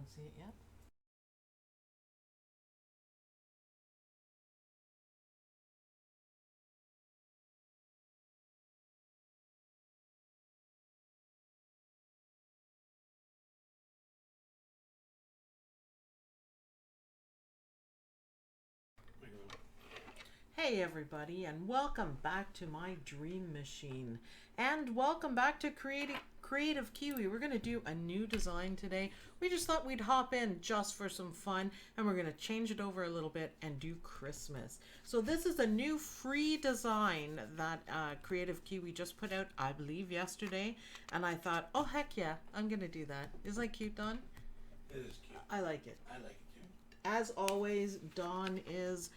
don't see it yet. Hey everybody, and welcome back to my dream machine, and welcome back to Kreative Kiwi. We're going to do a new design today. We just thought we'd hop in just for some fun, and we're going to change it over a little bit and do Christmas. So this is a new free design that Kreative Kiwi just put out, I believe yesterday, and I thought, oh heck yeah, I'm going to do that. Isn't that cute, Dawn? It is cute. I like it. I like it too. As always, Dawn is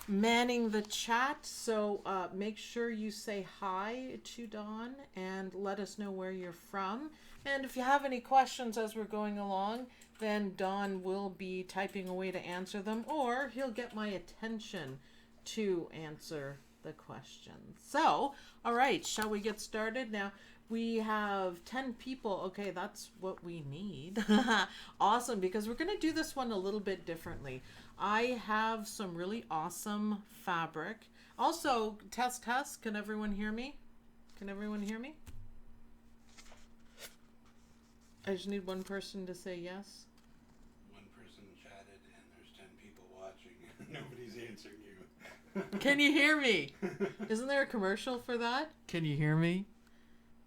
manning the chat, so make sure you say hi to Dawn and let us know where you're from. And if you have any questions as we're going along, then Dawn will be typing away to answer them, or he'll get my attention to answer the questions. So, all right, shall we get started? Now, we have 10 people. Okay, that's what we need. Awesome, because we're going to do this one a little bit differently. I have some really awesome fabric. Also, test. Can everyone hear me? Can everyone hear me? I just need one person to say yes. One person chatted and there's 10 people watching and nobody's answering you. Can you hear me? Isn't there a commercial for that? Can you hear me?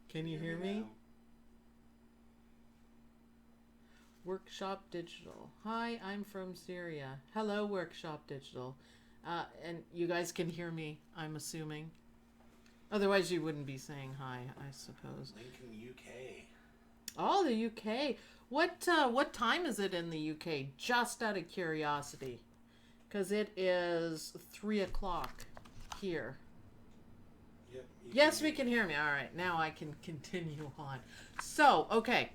Can you hear me? Workshop Digital. Hi, I'm from Syria. Hello, Workshop Digital. And you guys can hear me, I'm assuming. Otherwise, you wouldn't be saying hi, I suppose. Lincoln, UK. Oh, the UK. What time is it in the UK? Just out of curiosity. Because it is 3 o'clock here. Yep. Yes, we can hear me. All right, now I can continue on. So, okay.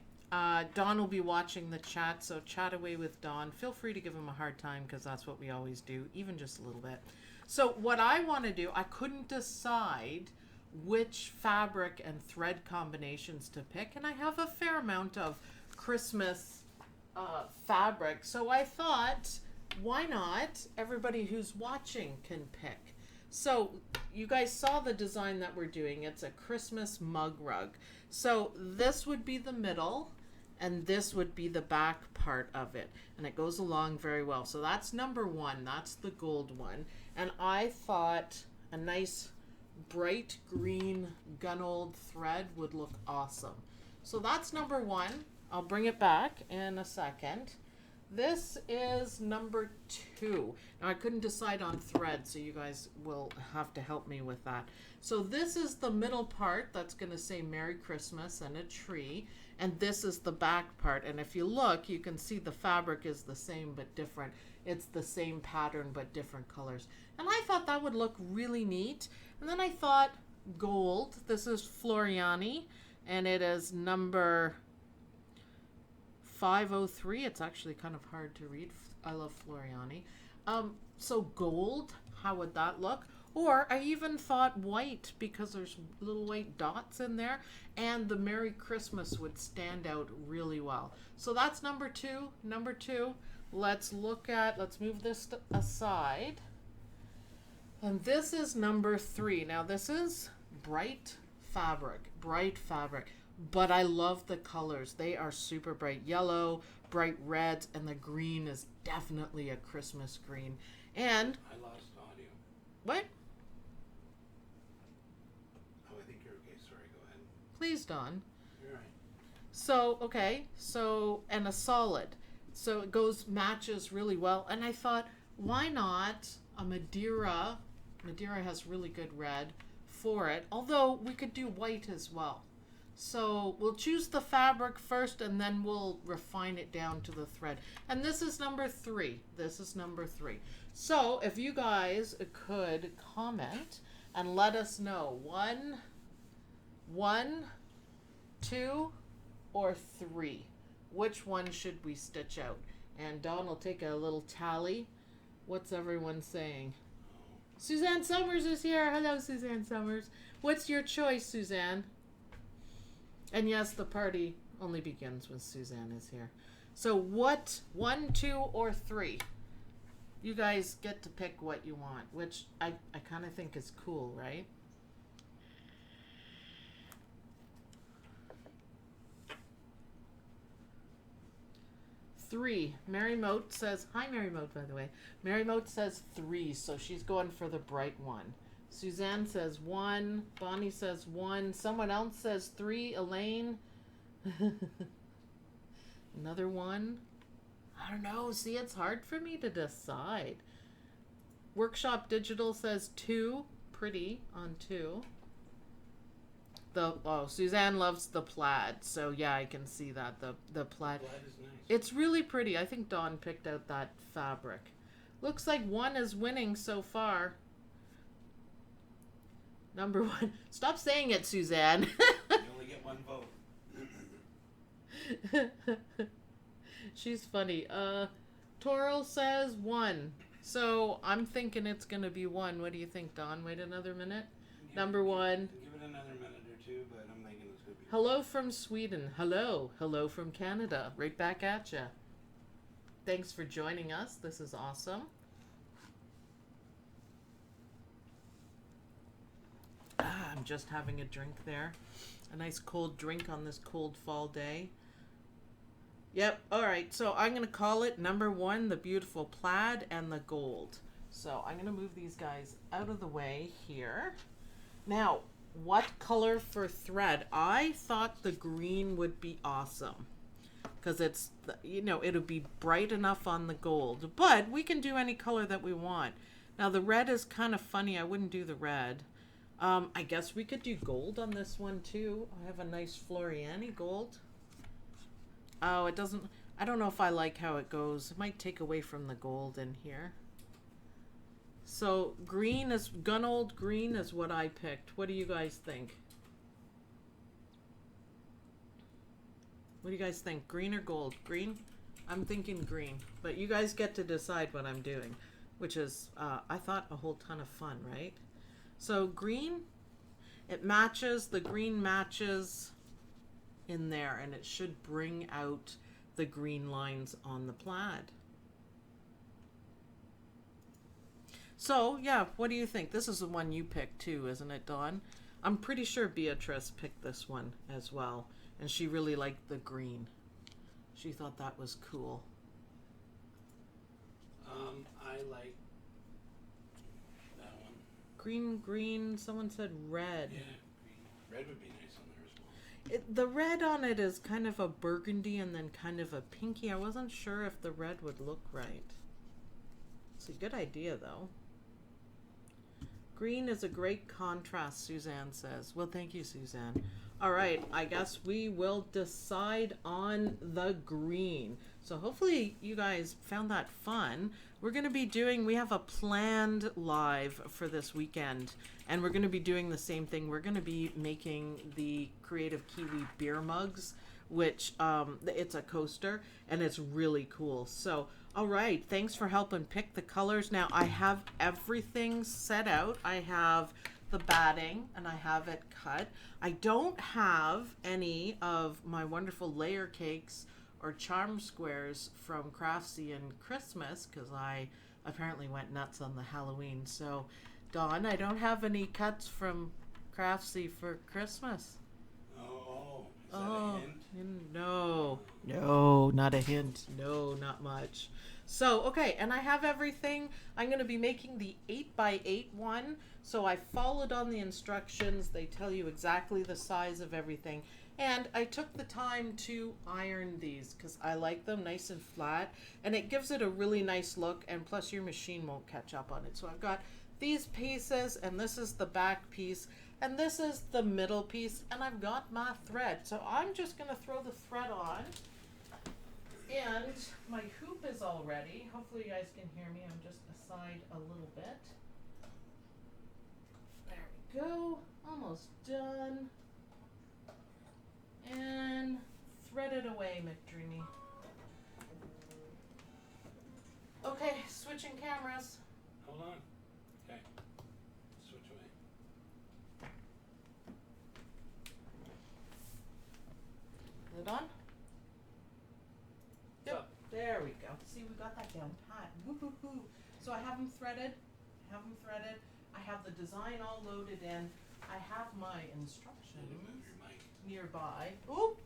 Dawn will be watching the chat, so chat away with Dawn. Feel free to give him a hard time because that's what we always do, even just a little bit. So what I want to do, I couldn't decide which fabric and thread combinations to pick, and I have a fair amount of Christmas fabric, so I thought, why not? Everybody who's watching can pick. So you guys saw the design that we're doing. It's a Christmas mug rug. So this would be the middle, and this would be the back part of it, and it goes along very well. So that's number one. That's the gold one. And I thought a nice bright green gun old thread would look awesome. So that's number one. I'll bring it back in a second. This is number two. Now I couldn't decide on thread, so you guys will have to help me with that. So this is the middle part that's going to say Merry Christmas and a tree, and this is the back part. And if you look, you can see the fabric is the same but different. It's the same pattern but different colors. And I thought that would look really neat. And then I thought gold. This is Floriani, and it is number 503. It's actually kind of hard to read. I love Floriani. So gold, how would that look? Or I even thought white, because there's little white dots in there, and the Merry Christmas would stand out really well. So that's number two. Number two, let's move this aside. And this is number three. Now this is bright fabric, but I love the colors. They are super bright yellow, bright reds, and the green is definitely a Christmas green. And I lost audio. what? Oh, I think you're okay. Sorry, go ahead. Please, Dawn. You're right. So, okay, and a solid. So it matches really well. And I thought, why not a Madeira? Madeira has really good red for it, although we could do white as well. So we'll choose the fabric first, and then we'll refine it down to the thread. And this is number three. So if you guys could comment and let us know one, two, or three. Which one should we stitch out? And Dawn will take a little tally. What's everyone saying? Suzanne Summers is here. Hello, Suzanne Summers. What's your choice, Suzanne? And yes, the party only begins when Suzanne is here. So what, 1, 2, or 3? You guys get to pick what you want, which I kind of think is cool, right? Three. Mary Moat says, hi Mary Moat, by the way. Mary Moat says 3, so she's going for the bright one. Suzanne says 1. Bonnie says 1. Someone else says 3. Elaine. Another 1. I don't know. See, it's hard for me to decide. Workshop Digital says 2. Pretty on 2. Suzanne loves the plaid, so yeah, I can see that. The plaid. Plaid is nice. It's really pretty. I think Dawn picked out that fabric. Looks like 1 is winning so far. Number 1. Stop saying it, Suzanne. You only get 1 vote. She's funny. Toral says 1. So I'm thinking it's going to be 1. What do you think, Dawn? Wait another minute. Number 1. Give it another minute or 2, but I'm thinking it's going to be... Hello from Sweden. Hello. Hello from Canada. Right back at ya. Thanks for joining us. This is awesome. I'm just having a drink there. A nice cold drink on this cold fall day. Yep. All right. So I'm going to call it number 1, the beautiful plaid and the gold. So I'm going to move these guys out of the way here. Now, what color for thread? I thought the green would be awesome because it's, you know, it'll be bright enough on the gold, but we can do any color that we want. Now the red is kind of funny. I wouldn't do the red. I guess we could do gold on this one too. I have a nice Floriani gold. Oh, it doesn't, I don't know if I like how it goes. It might take away from the gold in here. So green is, gun old green is what I picked. What do you guys think? What do you guys think? Green or gold? Green? I'm thinking green, but you guys get to decide what I'm doing, which is, I thought, a whole ton of fun, right? So green, it matches, the green matches in there, and it should bring out the green lines on the plaid. So, yeah, what do you think? This is the one you picked too, isn't it, Dawn? I'm pretty sure Beatrice picked this one as well, and she really liked the green. She thought that was cool. I like that one. Green, green, someone said red. Yeah, green. Red would be nice on there as well. The red on it is kind of a burgundy and then kind of a pinky. I wasn't sure if the red would look right. It's a good idea, though. Green is a great contrast, Suzanne says. Well, thank you, Suzanne. All right, I guess we will decide on the green. So hopefully you guys found that fun. We're going to be doing, we have a planned live for this weekend, and we're going to be doing the same thing. We're going to be making the Kreative Kiwi beer mugs, which it's a coaster, and it's really cool. So, all right, thanks for helping pick the colors. Now, I have everything set out. I have the batting, and I have it cut. I don't have any of my wonderful layer cakes or charm squares from Craftsy and Christmas, because I apparently went nuts on the Halloween. So, Dawn, I don't have any cuts from Craftsy for Christmas. Oh, is that a hint? No, no, not a hint. No, not much. So, okay, and I have everything. I'm going to be making the 8x8 one. So I followed on the instructions. They tell you exactly the size of everything. And I took the time to iron these because I like them nice and flat. And it gives it a really nice look. And plus your machine won't catch up on it. So I've got these pieces, and this is the back piece. And this is the middle piece. And I've got my thread. So I'm just going to throw the thread on. And my hoop is all ready. Hopefully you guys can hear me. I'm just aside a little bit. There we go. Almost done. And thread it away, Mcdreamy. Okay, switching cameras. Hold on. Okay. Switch away. Is it on? Yep. See, we got that down pat. Woo-hoo-hoo. So I have them threaded. I have the design all loaded in. I have my instructions nearby. Oop!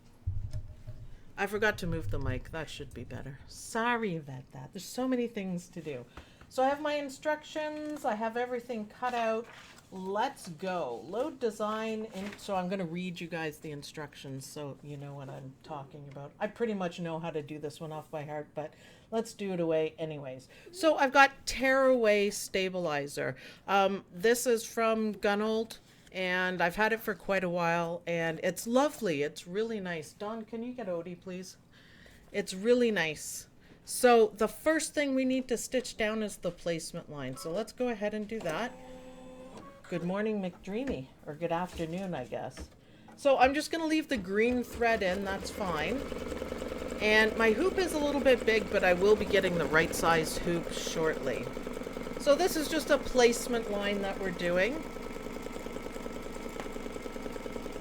I forgot to move the mic. That should be better. Sorry about that. There's so many things to do. So I have my instructions. I have everything cut out. Let's go. Load design. So I'm going to read you guys the instructions so you know what I'm talking about. I pretty much know how to do this one off by heart, but let's do it away anyways. So I've got Tearaway Stabilizer. This is from Gunold, and I've had it for quite a while, and it's lovely. It's really nice. Dawn, can you get Odie, please? It's really nice. So the first thing we need to stitch down is the placement line. So let's go ahead and do that. Good morning, Mcdreamy, or good afternoon, I guess. So I'm just going to leave the green thread in. That's fine. And my hoop is a little bit big, but I will be getting the right size hoop shortly. So this is just a placement line that we're doing.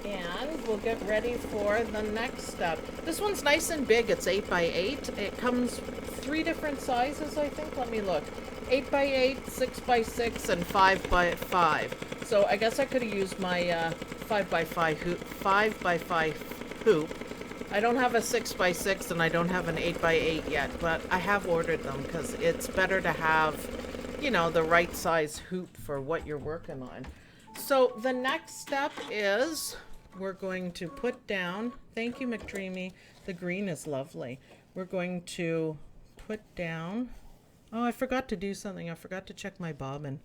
And we'll get ready for the next step. This one's nice and big. It's 8 by 8. It comes 3 different sizes, I think. Let me look. 8 by 8, 6 by 6, and 5 by 5. So I guess I could have used my 5 by 5 hoop. 5 by 5 hoop. I don't have a 6 by 6 and I don't have an 8 by 8 yet, but I have ordered them because it's better to have, you know, the right size hoop for what you're working on. So the next step is we're going to put down, thank you, Mcdreamy, the green is lovely. We're going to put down, oh, I forgot to do something. I forgot to check my bobbin.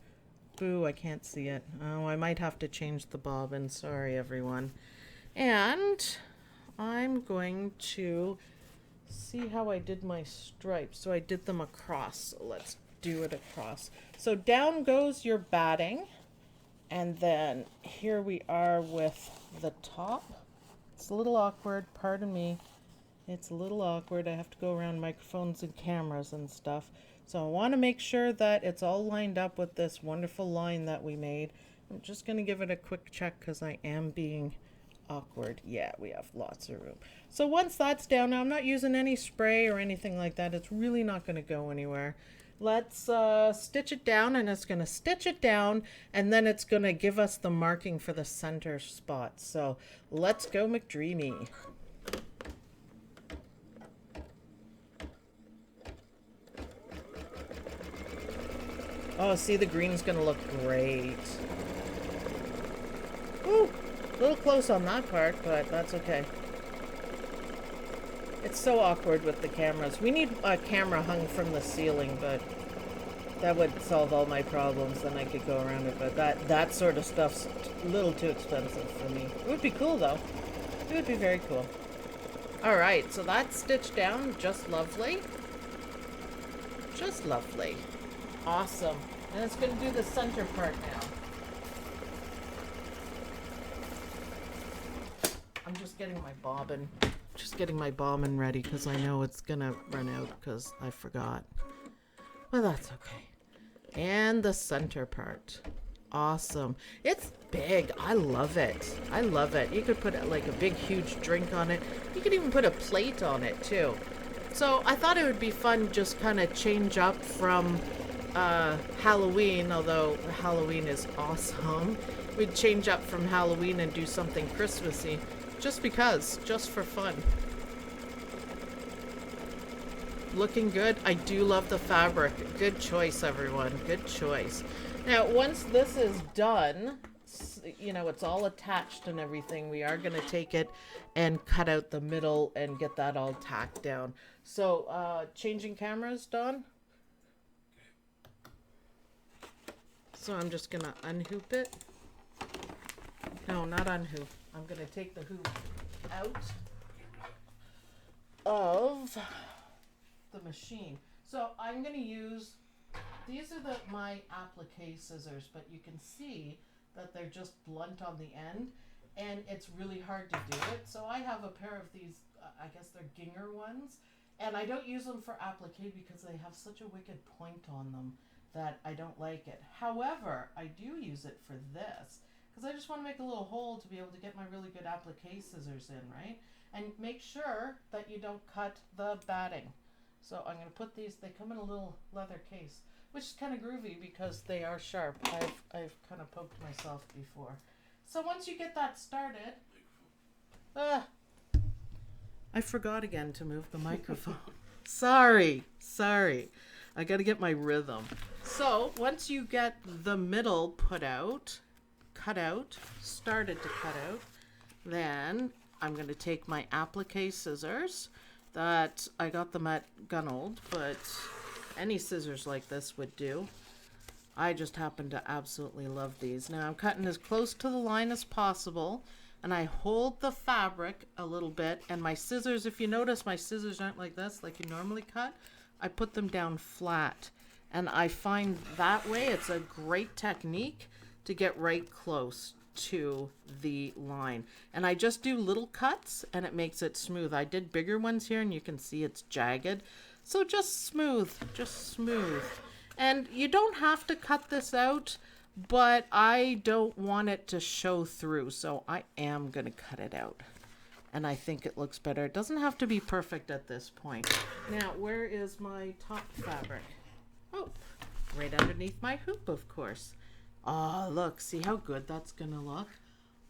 Boo, I can't see it. Oh, I might have to change the bobbin. Sorry, everyone. And I'm going to see how I did my stripes. So I did them across. So let's do it across. So down goes your batting. And then here we are with the top. It's a little awkward, pardon me. It's a little awkward. I have to go around microphones and cameras and stuff. So I want to make sure that it's all lined up with this wonderful line that we made. I'm just going to give it a quick check because I am being awkward. Yeah, we have lots of room. So once that's down, now I'm not using any spray or anything like that. It's really not going to go anywhere. Let's stitch it down, and it's going to stitch it down, and then it's going to give us the marking for the center spot. So let's go, Mcdreamy. Oh, see, the green's going to look great. Ooh, a little close on that part, but that's okay. It's so awkward with the cameras. We need a camera hung from the ceiling, but that would solve all my problems. Then I could go around it, but that sort of stuff's a little too expensive for me. It would be cool, though. It would be very cool. All right, so that's stitched down just lovely. Just lovely. Awesome. And it's going to do the center part now. I'm just getting my bobbin. Just getting my bobbin ready because I know it's going to run out because I forgot. Well, that's okay. And the center part. Awesome. It's big. I love it. I love it. You could put like a big, huge drink on it. You could even put a plate on it too. So I thought it would be fun just kind of change up from Halloween, although Halloween is awesome. We'd change up from Halloween and do something Christmassy. Just because, just for fun. Looking good. I do love the fabric. Good choice, everyone. Good choice. Now, once this is done, you know, it's all attached and everything, we are going to take it and cut out the middle and get that all tacked down. So, changing cameras, Dawn? So I'm just going to unhoop it. No, not unhoop. I'm going to take the hoop out of the machine. So I'm going to use, these are my applique scissors, but you can see that they're just blunt on the end, and it's really hard to do it. So I have a pair of these, I guess they're Ginger ones, and I don't use them for applique because they have such a wicked point on them that I don't like it. However, I do use it for this, because I just want to make a little hole to be able to get my really good applique scissors in, right? And make sure that you don't cut the batting. So I'm going to put these, they come in a little leather case, which is kind of groovy because they are sharp. I've kind of poked myself before. So once you get that started, I forgot again to move the microphone. Sorry. I got to get my rhythm. So once you get the middle cut out, started to cut out, then I'm going to take my applique scissors that I got them at Gunold, but any scissors like this would do. I just happen to absolutely love these. Now I'm cutting as close to the line as possible, and I hold the fabric a little bit, and my scissors, if you notice, my scissors aren't like this, like you normally cut. I put them down flat, and I find that way it's a great technique to get right close to the line. And I just do little cuts and it makes it smooth. I did bigger ones here and you can see it's jagged. So just smooth. And you don't have to cut this out, but I don't want it to show through. So I am going to cut it out. And I think it looks better. It doesn't have to be perfect at this point. Now, where is my top fabric? Oh, right underneath my hoop, of course. Oh, look, see how good that's gonna look?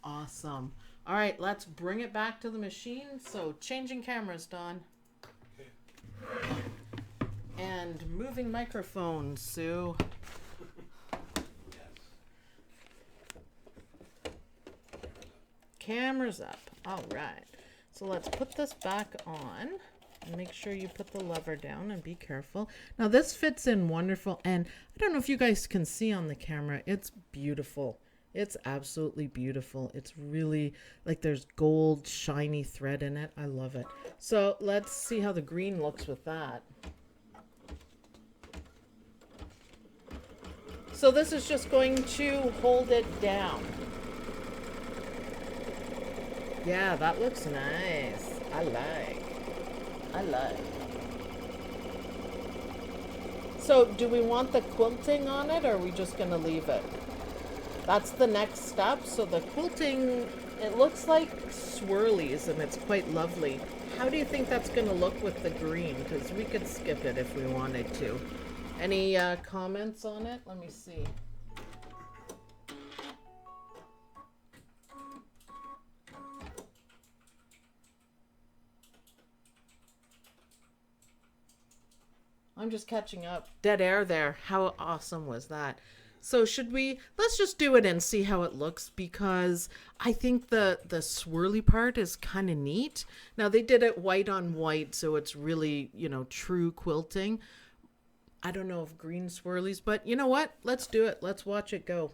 Awesome. All right, let's bring it back to the machine. So changing cameras, Dawn. Okay. And moving microphones, Sue. Cameras up. All right. So let's put this back on. And make sure you put the lever down and be careful. Now this fits in wonderful, and I don't know if you guys can see on the camera, it's beautiful. It's absolutely beautiful. It's really like there's gold shiny thread in it. I love it. So let's see how the green looks with that. So this is just going to hold it down. Yeah, that looks nice. I like. So do we want the quilting on it, or are we just going to leave it? That's the next step. So the quilting, it looks like swirlies and it's quite lovely. How do you think that's going to look with the green? Because we could skip it if we wanted to. Any comments on it? Let me see. I'm just catching up. Dead air there. How awesome was that? So let's just do it and see how it looks, because I think the swirly part is kind of neat. Now they did it white on white, so it's really, true quilting. I don't know if green swirlies, but you know what? Let's do it. Let's watch it go.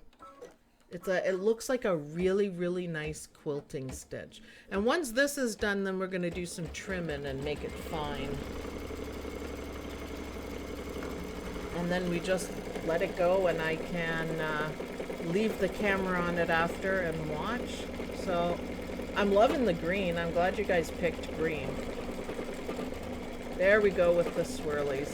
It looks like a really, really nice quilting stitch. And once this is done, then we're going to do some trimming and make it fine. And then we just let it go, and I can leave the camera on it after and watch. So I'm loving the green. I'm glad you guys picked green. There we go with the swirlies.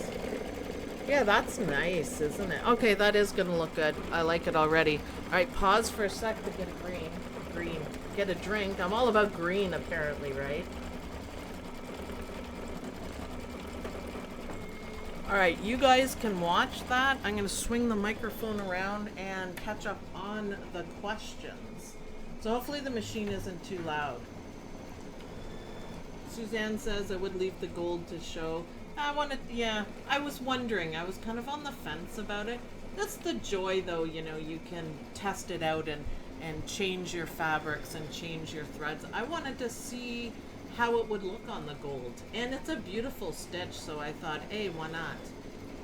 Yeah, that's nice, isn't it? Okay, that is going to look good. I like it already. All right, pause for a sec to get a green. Get a drink. I'm all about green, apparently, right? All right, you guys can watch that. I'm going to swing the microphone around and catch up on the questions. So hopefully the machine isn't too loud. Suzanne says I would leave the gold to show. I was wondering. I was kind of on the fence about it. That's the joy, though, you can test it out and change your fabrics and change your threads. I wanted to see how it would look on the gold. And it's a beautiful stitch, so I thought, hey, why not?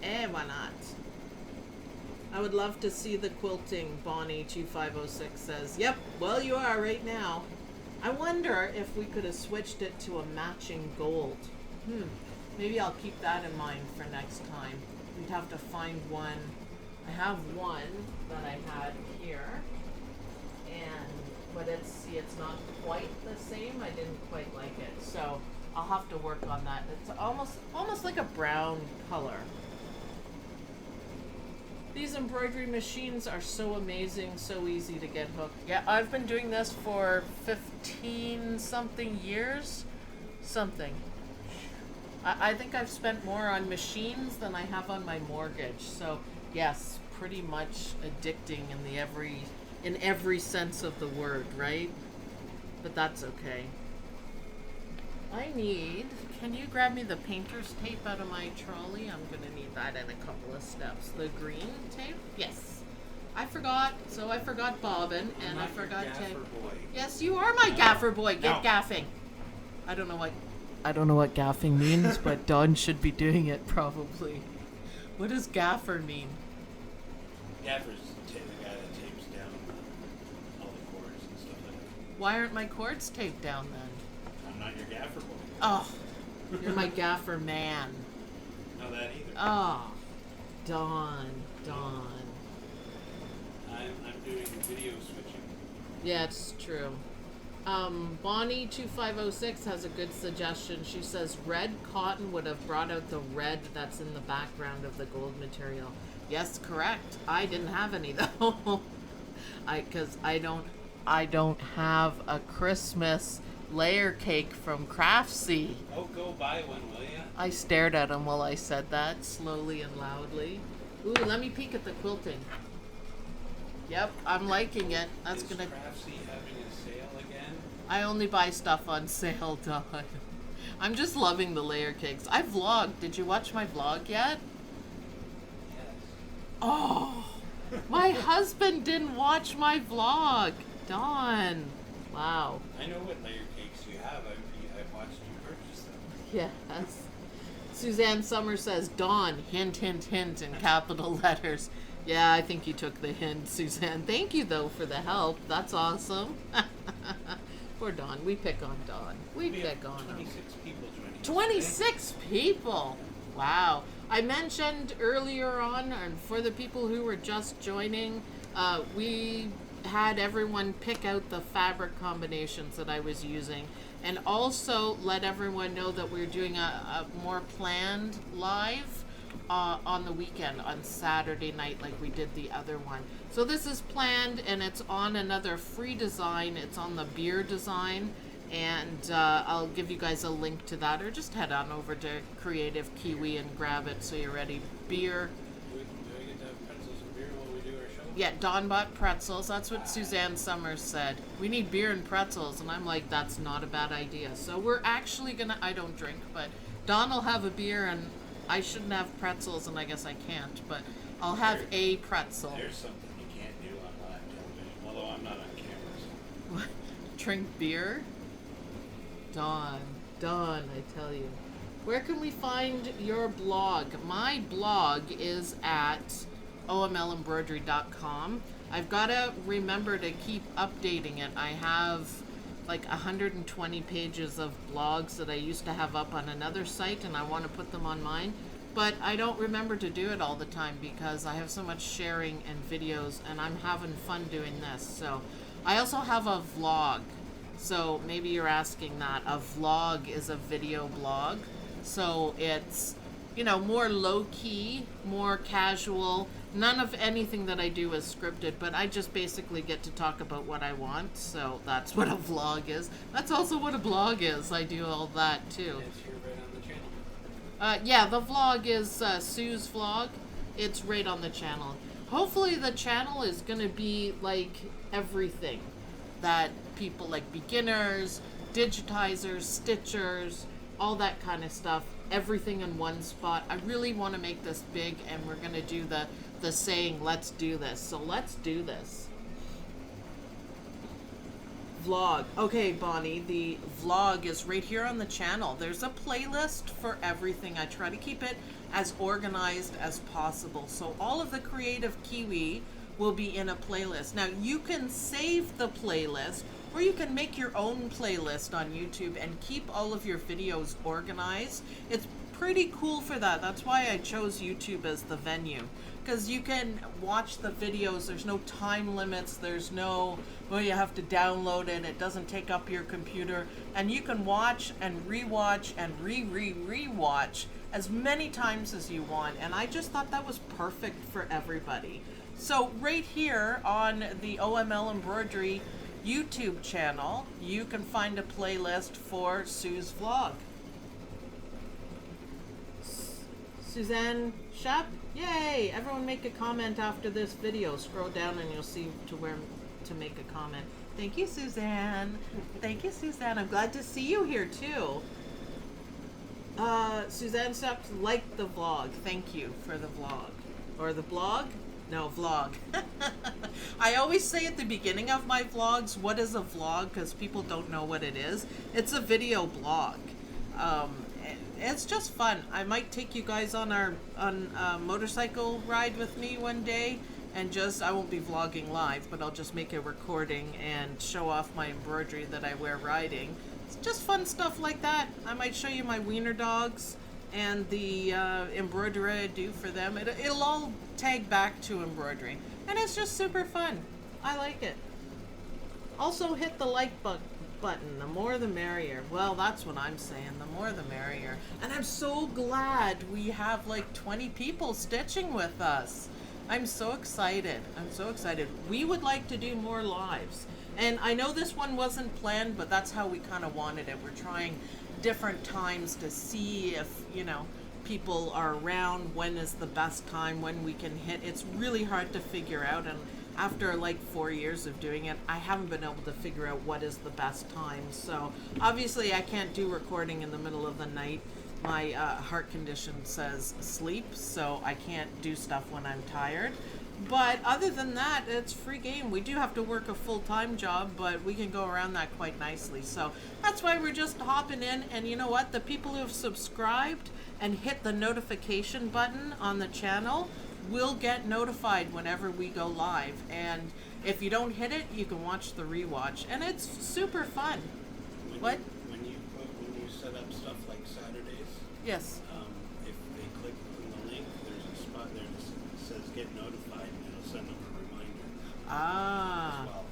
Why not? I would love to see the quilting, Bonnie2506 says. Yep, well, you are right now. I wonder if we could have switched it to a matching gold. Maybe I'll keep that in mind for next time. We'd have to find one. I have one that I had here, but it's not quite the same. I didn't quite like it, so I'll have to work on that. It's almost like a brown color. These embroidery machines are so amazing, so easy to get hooked. Yeah, I've been doing this for 15 something years. I think I've spent more on machines than I have on my mortgage. So yes, pretty much addicting in every sense of the word, right? But that's okay. Can you grab me the painter's tape out of my trolley? I'm gonna need that in a couple of steps. The green tape? Yes. I forgot bobbin and I forgot tape. Yes, you are my gaffer boy. Get gaffing. I don't know what gaffing means, but Dawn should be doing it probably. What does gaffer mean? Gaffer's the guy that tapes down all the cords and stuff like that. Why aren't my cords taped down then? I'm not your gaffer boy. Oh, you're my gaffer man. Not that either. Oh, Dawn. I'm doing video switching. Yeah, it's true. Bonnie2506 has a good suggestion. She says red cotton would have brought out the red that's in the background of the gold material. Yes, correct. I didn't have any though. Because I don't have a Christmas layer cake from Craftsy. Oh, go buy one, will ya? I stared at him while I said that, slowly and loudly. Ooh, let me peek at the quilting. Yep, I'm liking it. That's gonna. Craftsy having a sale again? I only buy stuff on sale, Dawn. I'm just loving the layer cakes. I vlogged. Did you watch my vlog yet? Yes. Oh, my husband didn't watch my vlog. Dawn. Wow. I know what layer cakes you have. I've watched you purchase them. Yes. Suzanne Summer says, Dawn, hint, hint, hint in capital letters. Yeah, I think you took the hint, Suzanne. Thank you, though, for the help. That's awesome. Poor Dawn. We pick on Dawn. We pick on her. 26 people joining us 26 people. Wow. I mentioned earlier on, and for the people who were just joining, we had everyone pick out the fabric combinations that I was using, and also let everyone know that we're doing a more planned live on the weekend, on Saturday night, like we did the other one. So this is planned, and it's on another free design. It's on the beer design, and I'll give you guys a link to that, or just head on over to Kreative Kiwi and grab it so you're ready. Beer. Do we get to have pretzels and beer while we do our show? Yeah, Dawn bought pretzels. That's what Suzanne Summers said. We need beer and pretzels, and I'm like, that's not a bad idea. So we're actually gonna, I don't drink, but Dawn will have a beer, and I shouldn't have pretzels, and I guess I can't, but I'll have a pretzel. There's something you can't do on live television, although I'm not on camera. So. Drink beer? Dawn, I tell you. Where can we find your blog? My blog is at omlembroidery.com. I've got to remember to keep updating it. I have like 120 pages of blogs that I used to have up on another site, and I want to put them on mine. But I don't remember to do it all the time because I have so much sharing and videos, and I'm having fun doing this. So I also have a vlog. So maybe you're asking that. A vlog is a video blog. So it's, you know, more low-key, more casual. None of anything that I do is scripted, but I just basically get to talk about what I want. So that's what a vlog is. That's also what a blog is. I do all that too. It's here right on the channel. Yeah, the vlog is Sue's vlog. It's right on the channel. Hopefully the channel is going to be like everything that people like, beginners, digitizers, stitchers, all that kind of stuff, everything in one spot. I really want to make this big, and we're going to do the saying, let's do this. So let's do this. Vlog. Okay, Bonnie, the vlog is right here on the channel. There's a playlist for everything. I try to keep it as organized as possible. So all of the Kreative Kiwi will be in a playlist. Now you can save the playlist, or you can make your own playlist on YouTube and keep all of your videos organized. It's pretty cool for that. That's why I chose YouTube as the venue, because you can watch the videos. There's no time limits. There's no, well, you have to download it. It doesn't take up your computer, and you can watch and rewatch and rewatch as many times as you want. And I just thought that was perfect for everybody. So right here on the OML Embroidery YouTube channel, you can find a playlist for Sue's vlog. Suzanne Shep, yay! Everyone make a comment after this video. Scroll down and you'll see to where to make a comment. Thank you, Suzanne. Thank you, Suzanne. I'm glad to see you here too. Suzanne Shep liked the vlog. Thank you for the vlog. Or the blog? No, vlog. I always say at the beginning of my vlogs, what is a vlog? Because people don't know what it is. It's a video blog. It's just fun. I might take you guys on a motorcycle ride with me one day, and I won't be vlogging live, but I'll just make a recording and show off my embroidery that I wear riding. It's just fun stuff like that. I might show you my wiener dogs and the embroidery I do for them. It'll all tag back to embroidery, and it's just super fun. I like it. Also hit the like button. The more the merrier. Well, that's what I'm saying. The more the merrier. And I'm so glad we have like 20 people stitching with us. I'm so excited. I'm so excited. We would like to do more lives. And I know this one wasn't planned, but that's how we kind of wanted it. We're trying different times to see if, you know, people are around, when is the best time, when we can hit. It's really hard to figure out, and after like 4 years of doing it, I haven't been able to figure out what is the best time. So obviously I can't do recording in the middle of the night. My heart condition says sleep, so I can't do stuff when I'm tired. But other than that, it's free game. We do have to work a full-time job, but we can go around that quite nicely. So that's why we're just hopping in. And you know what? The people who have subscribed and hit the notification button on the channel will get notified whenever we go live. And if you don't hit it, you can watch the rewatch. And it's super fun. When you set up stuff like Saturdays, yes. If they click on the link, there's a spot there that says get notified, and it'll send them a reminder. Ah. As well.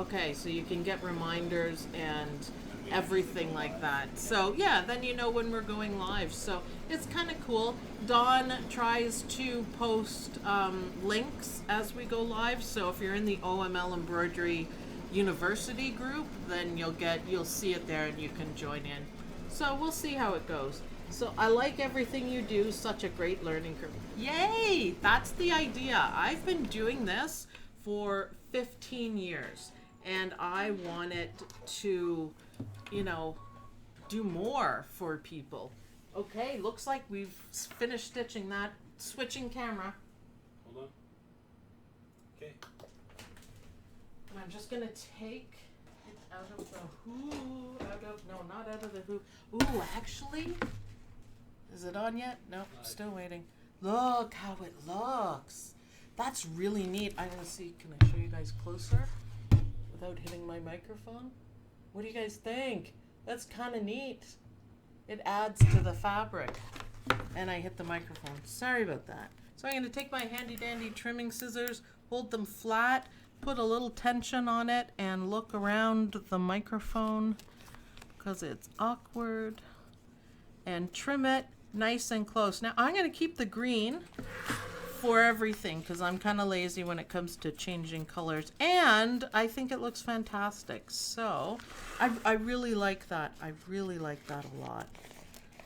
Okay, so you can get reminders and everything like that. So yeah, then you know when we're going live. So it's kind of cool. Dawn tries to post links as we go live. So if you're in the OML Embroidery University group, then you'll see it there and you can join in. So we'll see how it goes. So I like everything you do. Such a great learning curve. Yay! That's the idea. I've been doing this for 15 years and I want it to, you know, do more for people. Okay, looks like we've finished stitching that. Switching camera. Hold on. Okay. And I'm just gonna take it out of the not out of the hoop. Ooh, actually, is it on yet? Nope, still waiting. Look how it looks. That's really neat. I'm gonna see, can I show you guys closer without hitting my microphone? What do you guys think? That's kind of neat. It adds to the fabric. And I hit the microphone. Sorry about that. So I'm going to take my handy dandy trimming scissors, hold them flat, put a little tension on it, and look around the microphone because it's awkward. And trim it nice and close. Now I'm going to keep the green for everything because I'm kind of lazy when it comes to changing colors, and I think it looks fantastic. So I really like that. I really like that a lot.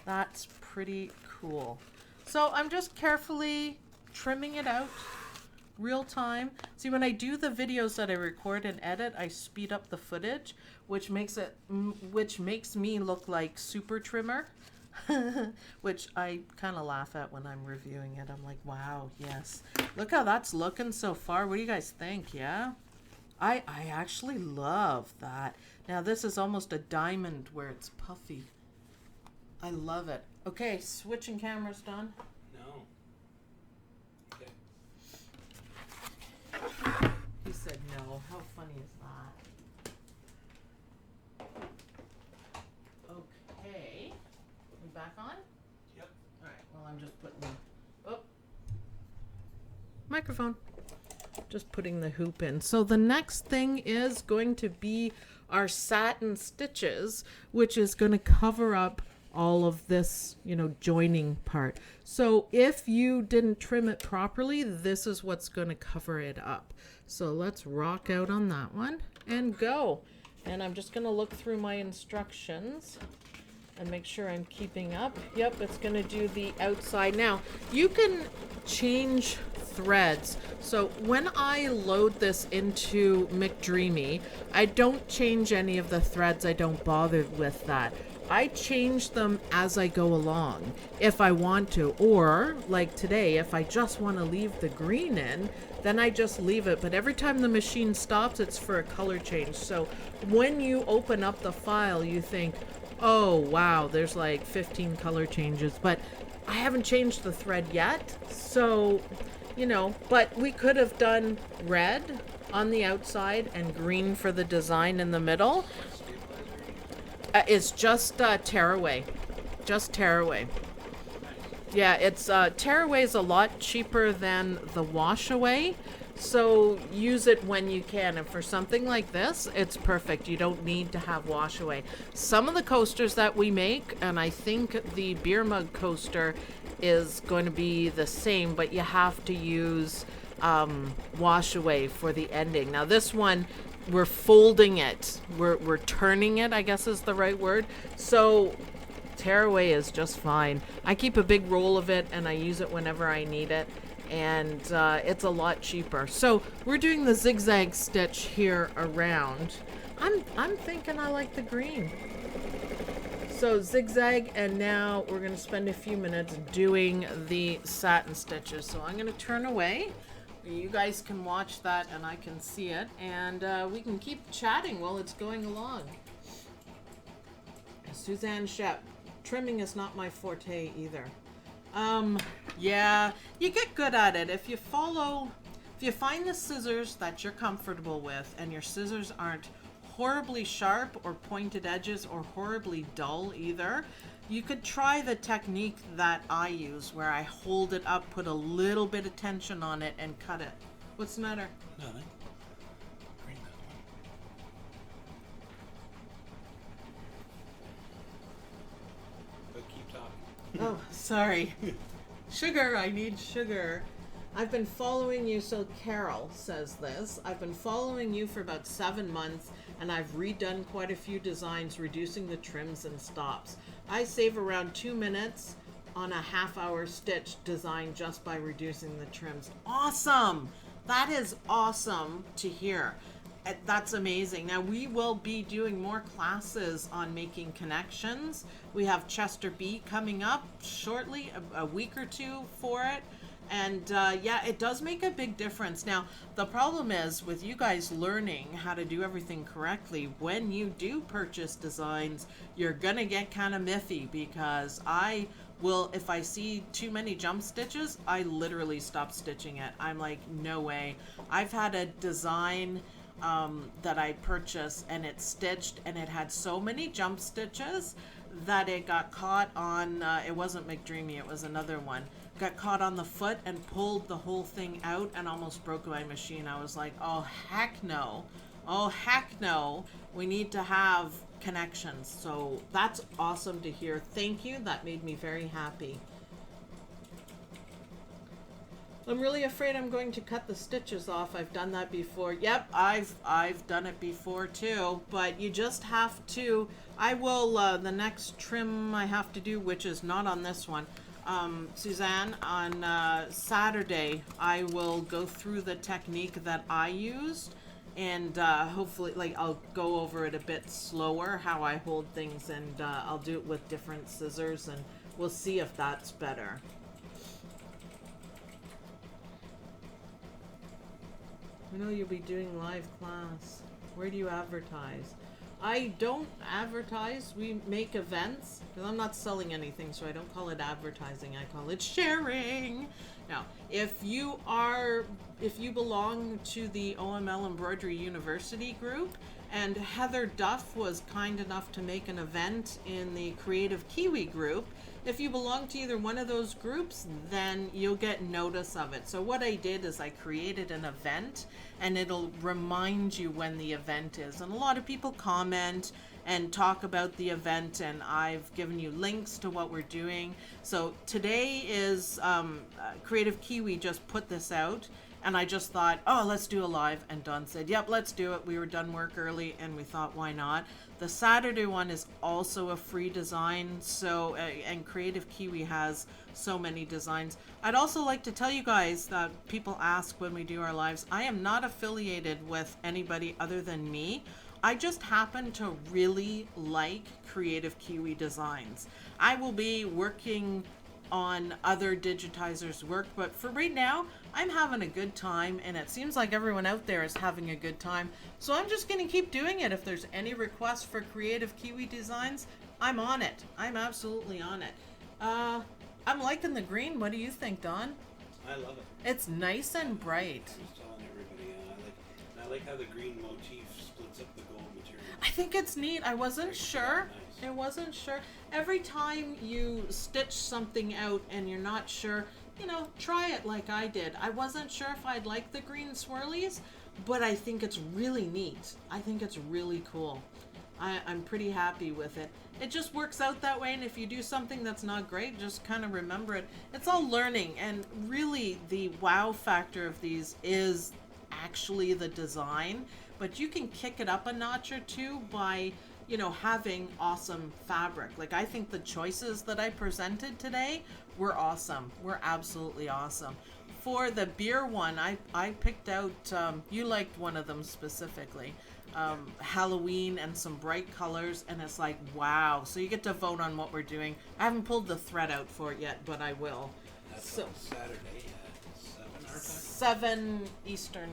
That's pretty cool. So I'm just carefully trimming it out real time. See, when I do the videos that I record and edit, I speed up the footage, which makes me look like super trimmer. Which I kind of laugh at when I'm reviewing it. I'm like, wow, yes. Look how that's looking so far. What do you guys think? Yeah? I actually love that. Now this is almost a diamond where it's puffy. I love it. Okay, switching cameras, Don. No. Okay. He said no. How funny is that? Okay. We back on? Yep. All right. Well, I'm just putting microphone. Just putting the hoop in. So the next thing is going to be our satin stitches, which is going to cover up all of this, you know, joining part. So if you didn't trim it properly, this is what's going to cover it up. So let's rock out on that one and go. And I'm just going to look through my instructions and make sure I'm keeping up. Yep, it's gonna do the outside. Now, you can change threads. So when I load this into Mcdreamy, I don't change any of the threads. I don't bother with that. I change them as I go along if I want to, or like today, if I just want to leave the green in, then I just leave it. But every time the machine stops, it's for a color change. So when you open up the file, you think, oh wow, there's like 15 color changes, but I haven't changed the thread yet. So, you know, but we could have done red on the outside and green for the design in the middle. It's just Tearaway. Just Tearaway. Yeah, it's Tearaway is a lot cheaper than the wash away. So use it when you can. And for something like this, it's perfect. You don't need to have wash away. Some of the coasters that we make, and I think the beer mug coaster is going to be the same, but you have to use wash away for the ending. Now this one, we're folding it. We're turning it, I guess is the right word. So Tearaway is just fine. I keep a big roll of it and I use it whenever I need it. And it's a lot cheaper. So we're doing the zigzag stitch here around. I'm thinking I like the green. So zigzag, and now we're going to spend a few minutes doing the satin stitches. So I'm going to turn away. You guys can watch that and I can see it, and we can keep chatting while it's going along. Suzanne Shep, trimming is not my forte either. Yeah, you get good at it if you find the scissors that you're comfortable with, and your scissors aren't horribly sharp or pointed edges or horribly dull either. You could try the technique that I use where I hold it up, put a little bit of tension on it, and cut it. What's the matter? Nothing. Bring that one. But keep talking. Oh, sorry. Sugar, I need sugar. I've been following you, so Carol says this. I've been following you for about 7 months, and I've redone quite a few designs, reducing the trims and stops. I save around 2 minutes on a half-hour stitch design just by reducing the trims. Awesome! That is awesome to hear. That's amazing. Now we will be doing more classes on making connections. We have Chester B coming up shortly, a week or two for it. And yeah, it does make a big difference. Now, the problem is with you guys learning how to do everything correctly, when you do purchase designs, you're gonna get kind of miffy, because I will, if I see too many jump stitches, I literally stop stitching it. I'm like, no way. I've had a design that I purchased, and it stitched, and it had so many jump stitches that it got caught on, it wasn't Mcdreamy, it was another one. Got caught on the foot and pulled the whole thing out and almost broke my machine. I was like, oh heck no. Oh heck no. We need to have connections. So that's awesome to hear. Thank you. That made me very happy. I'm really afraid I'm going to cut the stitches off. I've done that before. Yep, I've done it before too, but you just have to, I will, the next trim I have to do, which is not on this one, Suzanne, on Saturday, I will go through the technique that I used, and hopefully, like, I'll go over it a bit slower, how I hold things, and I'll do it with different scissors, and we'll see if that's better. I know you'll be doing live class. Where do you advertise? I don't advertise. We make events, because I'm not selling anything, so I don't call it advertising. I call it sharing. Now, if you belong to the OML Embroidery University group, and Heather Duff was kind enough to make an event in the Creative Kiwi group, if you belong to either one of those groups, then you'll get notice of it. So what I did is I created an event, and it'll remind you when the event is. And a lot of people comment and talk about the event, and I've given you links to what we're doing. So today is Creative Kiwi just put this out, And I just thought, oh, let's do a live. And Dawn said, yep, let's do it. We were done work early and we thought, why not? The Saturday one is also a free design. So, and Kreative Kiwi has so many designs. I'd also like to tell you guys that people ask when we do our lives, I am not affiliated with anybody other than me. I just happen to really like Kreative Kiwi Designs. I will be working on other digitizers' work, but for right now, I'm having a good time, and it seems like everyone out there is having a good time. So I'm just going to keep doing it. If there's any requests for Kreative Kiwi Designs, I'm on it. I'm absolutely on it. I'm liking the green. What do you think, Don? I love it. It's nice and bright. I was telling everybody, I like how the green motif splits up the gold material. I think it's neat. I wasn't sure. Nice. I wasn't sure. Every time you stitch something out and you're not sure, you know, try it like I did. I wasn't sure if I'd like the green swirlies, but I think it's really neat. I think it's really cool. I'm pretty happy with it. It just works out that way, and if you do something that's not great, just kind of remember it. It's all learning, and really the wow factor of these is actually the design, but you can kick it up a notch or two by, you know, having awesome fabric. Like, I think the choices that I presented today were awesome. Were absolutely awesome. For the beer one, I picked out, you liked one of them specifically, Halloween and some bright colors, and it's like, wow. So you get to vote on what we're doing. I haven't pulled the thread out for it yet, but I will. That's So on Saturday at 7 our time. 7 Eastern,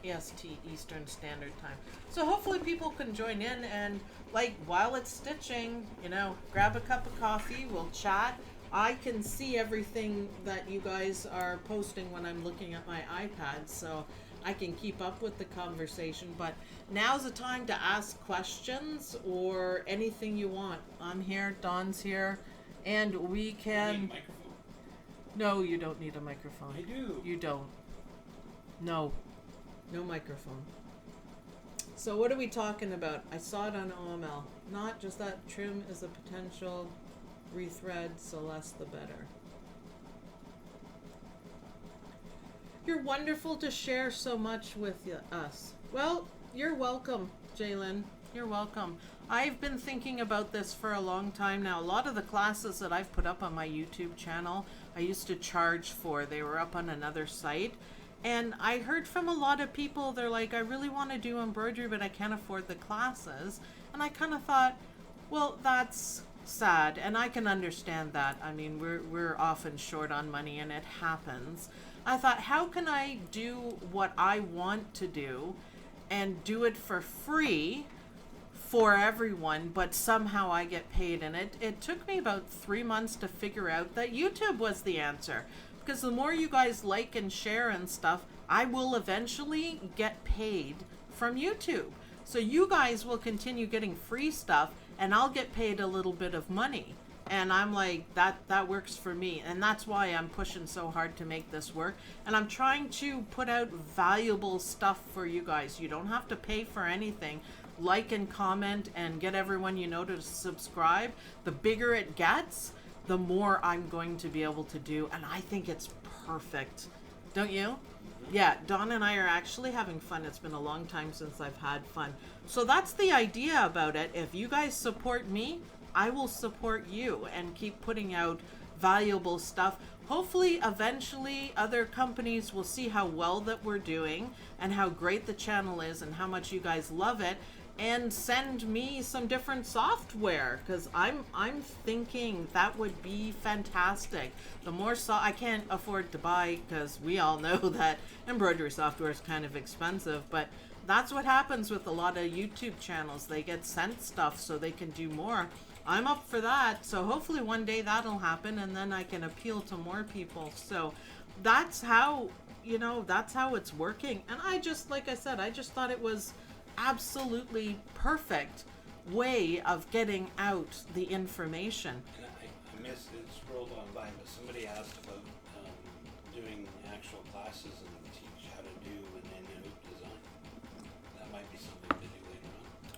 EST, Eastern Standard Time. So hopefully people can join in and, like, while it's stitching, you know, grab a cup of coffee, we'll chat. I can see everything that you guys are posting when I'm looking at my iPad, so I can keep up with the conversation. But now's the time to ask questions or anything you want. I'm here, Dawn's here, and we You need can... a microphone. No, you don't need a microphone. I do. You don't. No. No microphone. So what are we talking about? I saw it on OML. Not just that trim is a potential rethread, so less the better. You're wonderful to share so much with us. Well, you're welcome, Jalen. You're welcome. I've been thinking about this for a long time now. A lot of the classes that I've put up on my YouTube channel, I used to charge for. They were up on another site. And I heard from a lot of people, they're like, I really want to do embroidery, but I can't afford the classes. And I kind of thought, well, that's sad. And I can understand that. I mean, we're often short on money, and it happens. I thought, how can I do what I want to do and do it for free for everyone, but somehow I get paid? And it took me about 3 months to figure out that YouTube was the answer. Because the more you guys like and share and stuff, I will eventually get paid from YouTube. So you guys will continue getting free stuff, and I'll get paid a little bit of money. And I'm like, that works for me. And that's why I'm pushing so hard to make this work. And I'm trying to put out valuable stuff for you guys. You don't have to pay for anything. Like and comment and get everyone you know to subscribe. The bigger it gets, the more I'm going to be able to do. And I think it's perfect. Don't you? Yeah, Dawn and I are actually having fun. It's been a long time since I've had fun. So that's the idea about it. If you guys support me, I will support you and keep putting out valuable stuff. Hopefully, eventually, other companies will see how well that we're doing and how great the channel is and how much you guys love it, and send me some different software, because I'm thinking that would be fantastic. The more I can't afford to buy, because we all know that embroidery software is kind of expensive, but that's what happens with a lot of YouTube channels. They get sent stuff so they can do more. I'm up for that. So hopefully one day that'll happen, and then I can appeal to more people. So that's how, you know, that's how it's working. And I just, like I said, I just thought it was absolutely perfect way of getting out the information. And I missed it, scrolled on by, but somebody asked about doing actual classes and teach how to do an in-hoop design. That might be something to do later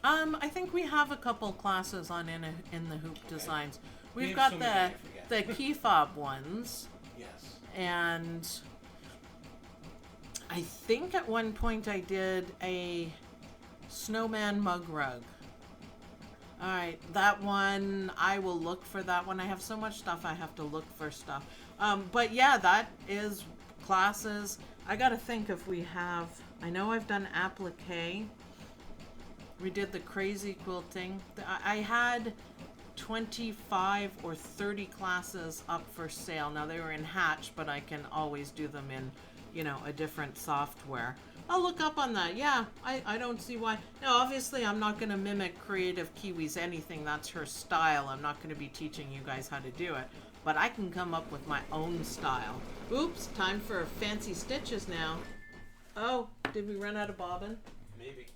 on. I think we have a couple classes on in the hoop Okay. designs. We We've have got so many, I the forget. key fob ones, Yes. and I think at one point I did a snowman mug rug. All right, that one, I will look for that one. I have so much stuff, I have to look for stuff. But yeah, that is classes. I got to think if we have, I know I've done applique. We did the crazy quilting. I had 25 or 30 classes up for sale. Now they were in Hatch, but I can always do them in, you know, a different software. I'll look up on that. Yeah, I don't see why. Now, obviously, I'm not going to mimic Kreative Kiwi's anything. That's her style. I'm not going to be teaching you guys how to do it. But I can come up with my own style. Oops, time for fancy stitches now. Oh, did we run out of bobbin? Maybe.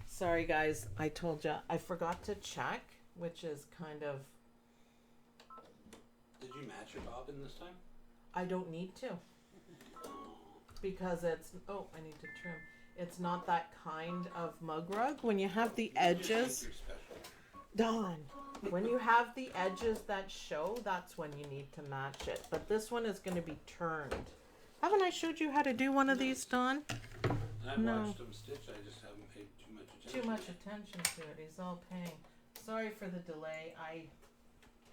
Sorry, guys. I told you. I forgot to check, which is kind of... Did you match your bobbin this time? I don't need to. Because it's, oh, I need to trim. It's not that kind of mug rug. When you have the edges, Dawn, when you have the edges that show, that's when you need to match it. But this one is going to be turned. Haven't I showed you how to do one of these, Dawn? I've watched him stitch. I just haven't paid too much attention. Too much attention to it. He's all paying. Sorry for the delay. I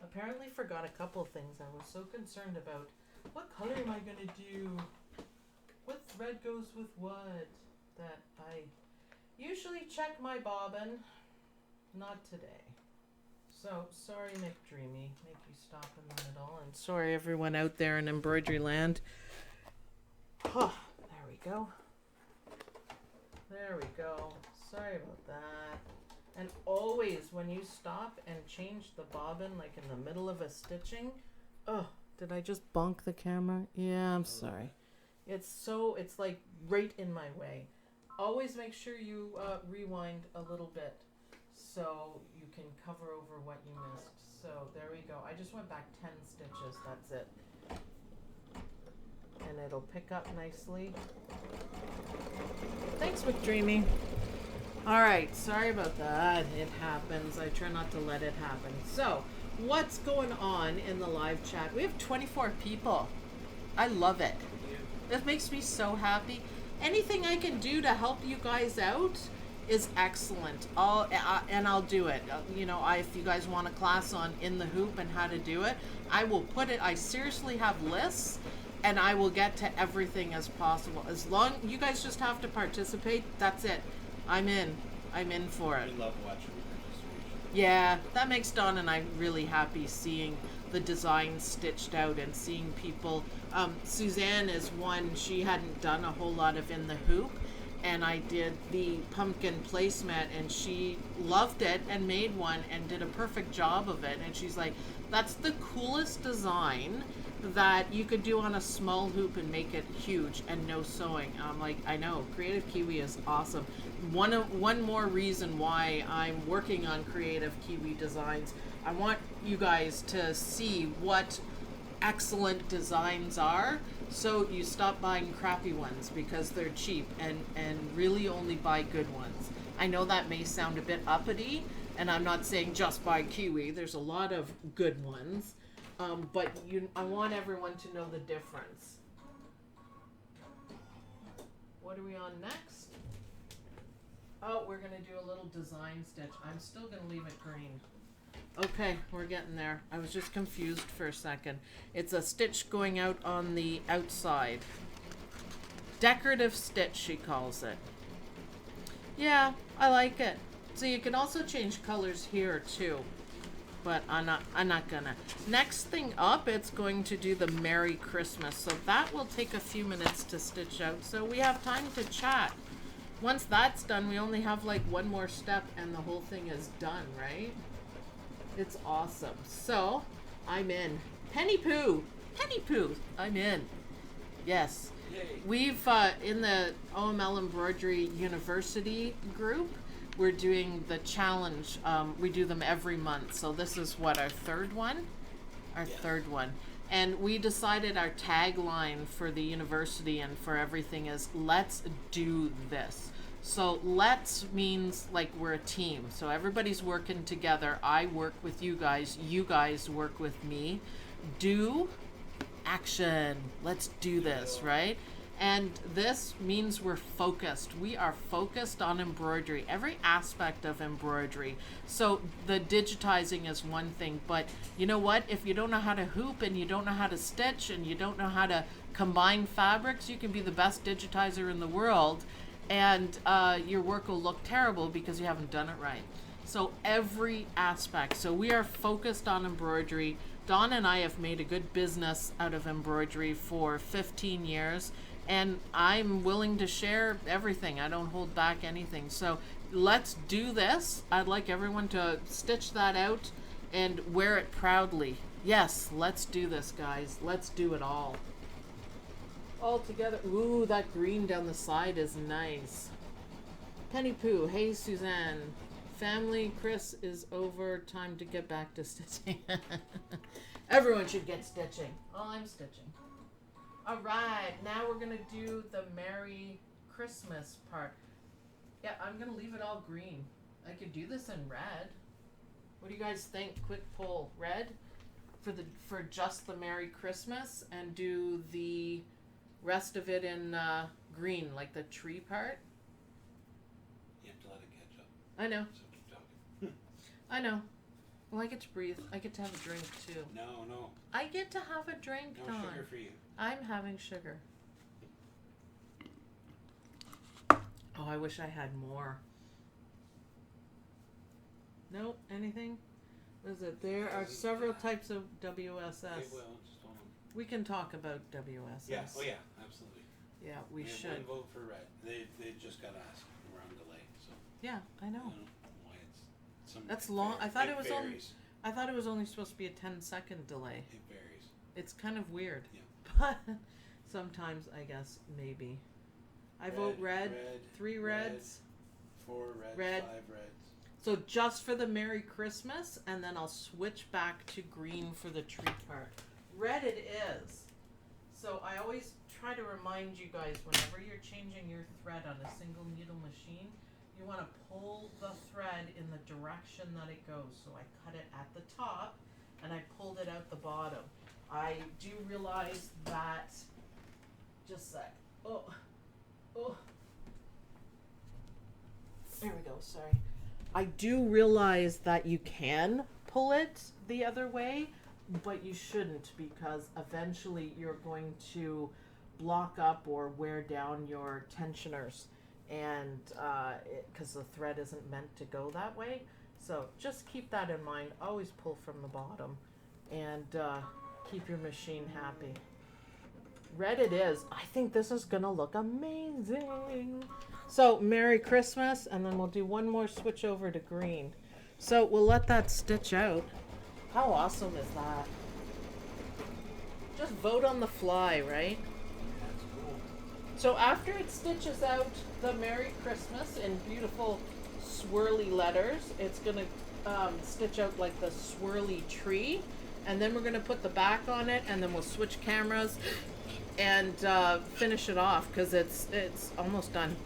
apparently forgot a couple things. I was so concerned about what color am I going to do? What thread goes with what? That I usually check my bobbin. Not today. So, sorry Mcdreamy. Make you stop in the middle. And sorry everyone out there in embroidery land. Oh, there we go. There we go. Sorry about that. And always when you stop and change the bobbin, like in the middle of a stitching. Oh, did I just bonk the camera? Yeah, I'm sorry. It's like right in my way. Always make sure you rewind a little bit so you can cover over what you missed. So there we go. I just went back 10 stitches. That's it. And it'll pick up nicely. Thanks, Mcdreamy. All right. Sorry about that. It happens. I try not to let it happen. So what's going on in the live chat? We have 24 people. I love it. That makes me so happy. Anything I can do to help you guys out is excellent. I'll do it. You know, if you guys want a class on in the hoop and how to do it, I will put it. I seriously have lists, and I will get to everything as possible. As long you guys just have to participate. That's it. I'm in. I'm in for it. We love watching participation. Yeah, that makes Dawn and I really happy seeing the design stitched out and seeing people. Suzanne is one, she hadn't done a whole lot of in the hoop, and I did the pumpkin placemat and she loved it and made one and did a perfect job of it, and she's like, that's the coolest design that you could do on a small hoop and make it huge and no sewing. I'm like, I know, Kreative Kiwi is awesome. One more reason why I'm working on Kreative Kiwi Designs. I want you guys to see what excellent designs are, so you stop buying crappy ones because they're cheap, and really only buy good ones. I know that may sound a bit uppity, and I'm not saying just buy Kiwi. There's a lot of good ones, but I want everyone to know the difference. What are we on next? Oh, we're gonna do a little design stitch. I'm still gonna leave it green. Okay, we're getting there. I was just confused for a second. It's a stitch going out on the outside. Decorative stitch, she calls it. Yeah, I like it. So you can also change colors here too, but I'm not gonna. Next thing up, it's going to do the Merry Christmas. So that will take a few minutes to stitch out. So we have time to chat. Once that's done, we only have like one more step and the whole thing is done, right? It's awesome. So, I'm in. Penny Pooh! Penny Pooh! I'm in. Yes. Yay. We've, in the OML Embroidery University group, we're doing the challenge. We do them every month. So this is what, our third one? Our third one. And we decided our tagline for the university and for everything is, let's do this. So let's means like we're a team. So everybody's working together. I work with you guys work with me. Do, action. Let's do this, right? And this means we're focused. We are focused on embroidery, every aspect of embroidery. So the digitizing is one thing, but you know what? If you don't know how to hoop and you don't know how to stitch and you don't know how to combine fabrics, you can be the best digitizer in the world, and your work will look terrible because you haven't done it right. So every aspect. So we are focused on embroidery. Dawn and I have made a good business out of embroidery for 15 years. And I'm willing to share everything. I don't hold back anything. So let's do this. I'd like everyone to stitch that out and wear it proudly. Yes, let's do this, guys. Let's do it all. All together. Ooh, that green down the side is nice. Penny Pooh. Hey, Suzanne. Family, Chris is over. Time to get back to stitching. Everyone should get stitching. Oh, I'm stitching. All right, now we're gonna do the Merry Christmas part. Yeah, I'm gonna leave it all green. I could do this in red. What do you guys think? Quick poll. Red for just the Merry Christmas, and do the rest of it in green, like the tree part. You have to let it catch up. I know. So keep talking. I know. Well, I get to breathe. I get to have a drink too. No. I get to have a drink, No Dawn. sugar for you. I'm having sugar. Oh, I wish I had more. Nope, anything? What is it? There are several types of WSS. Okay, well, just hold on. We can talk about WSS. Yeah, oh yeah, absolutely. Yeah, we have should. one vote for red. They just got asked. We're on delay, so Yeah, I I know. don't know why it's some. That's long. I thought it was only. varies. I thought it was only supposed to be a 10-second delay. It varies. It's kind of weird. Yeah. But sometimes I guess maybe. I vote red. 3 reds. 4 reds. Red. 5 reds. So just for the Merry Christmas, and then I'll switch back to green for the tree part. Red it is. So I always try to remind you guys, whenever you're changing your thread on a single needle machine, you want to pull the thread in the direction that it goes. So I cut it at the top and I pulled it out the bottom. I do realize that, just a sec. Oh. There we go, sorry. I do realize that you can pull it the other way, but you shouldn't, because eventually you're going to block up or wear down your tensioners, and because the thread isn't meant to go that way. So just keep that in mind. Always pull from the bottom, and keep your machine happy. Red it is. I think this is gonna look amazing. So Merry Christmas, and then we'll do one more switch over to green. So we'll let that stitch out. How awesome is that? Just vote on the fly, right? That's cool. So after it stitches out the Merry Christmas in beautiful swirly letters, it's gonna stitch out like the swirly tree, and then we're gonna put the back on it, and then we'll switch cameras and finish it off, because it's almost done.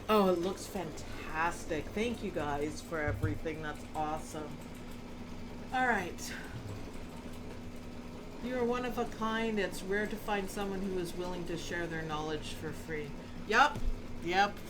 Oh, it looks fantastic. Thank you guys for everything. That's awesome. All right. You are one of a kind. It's rare to find someone who is willing to share their knowledge for free. Yep,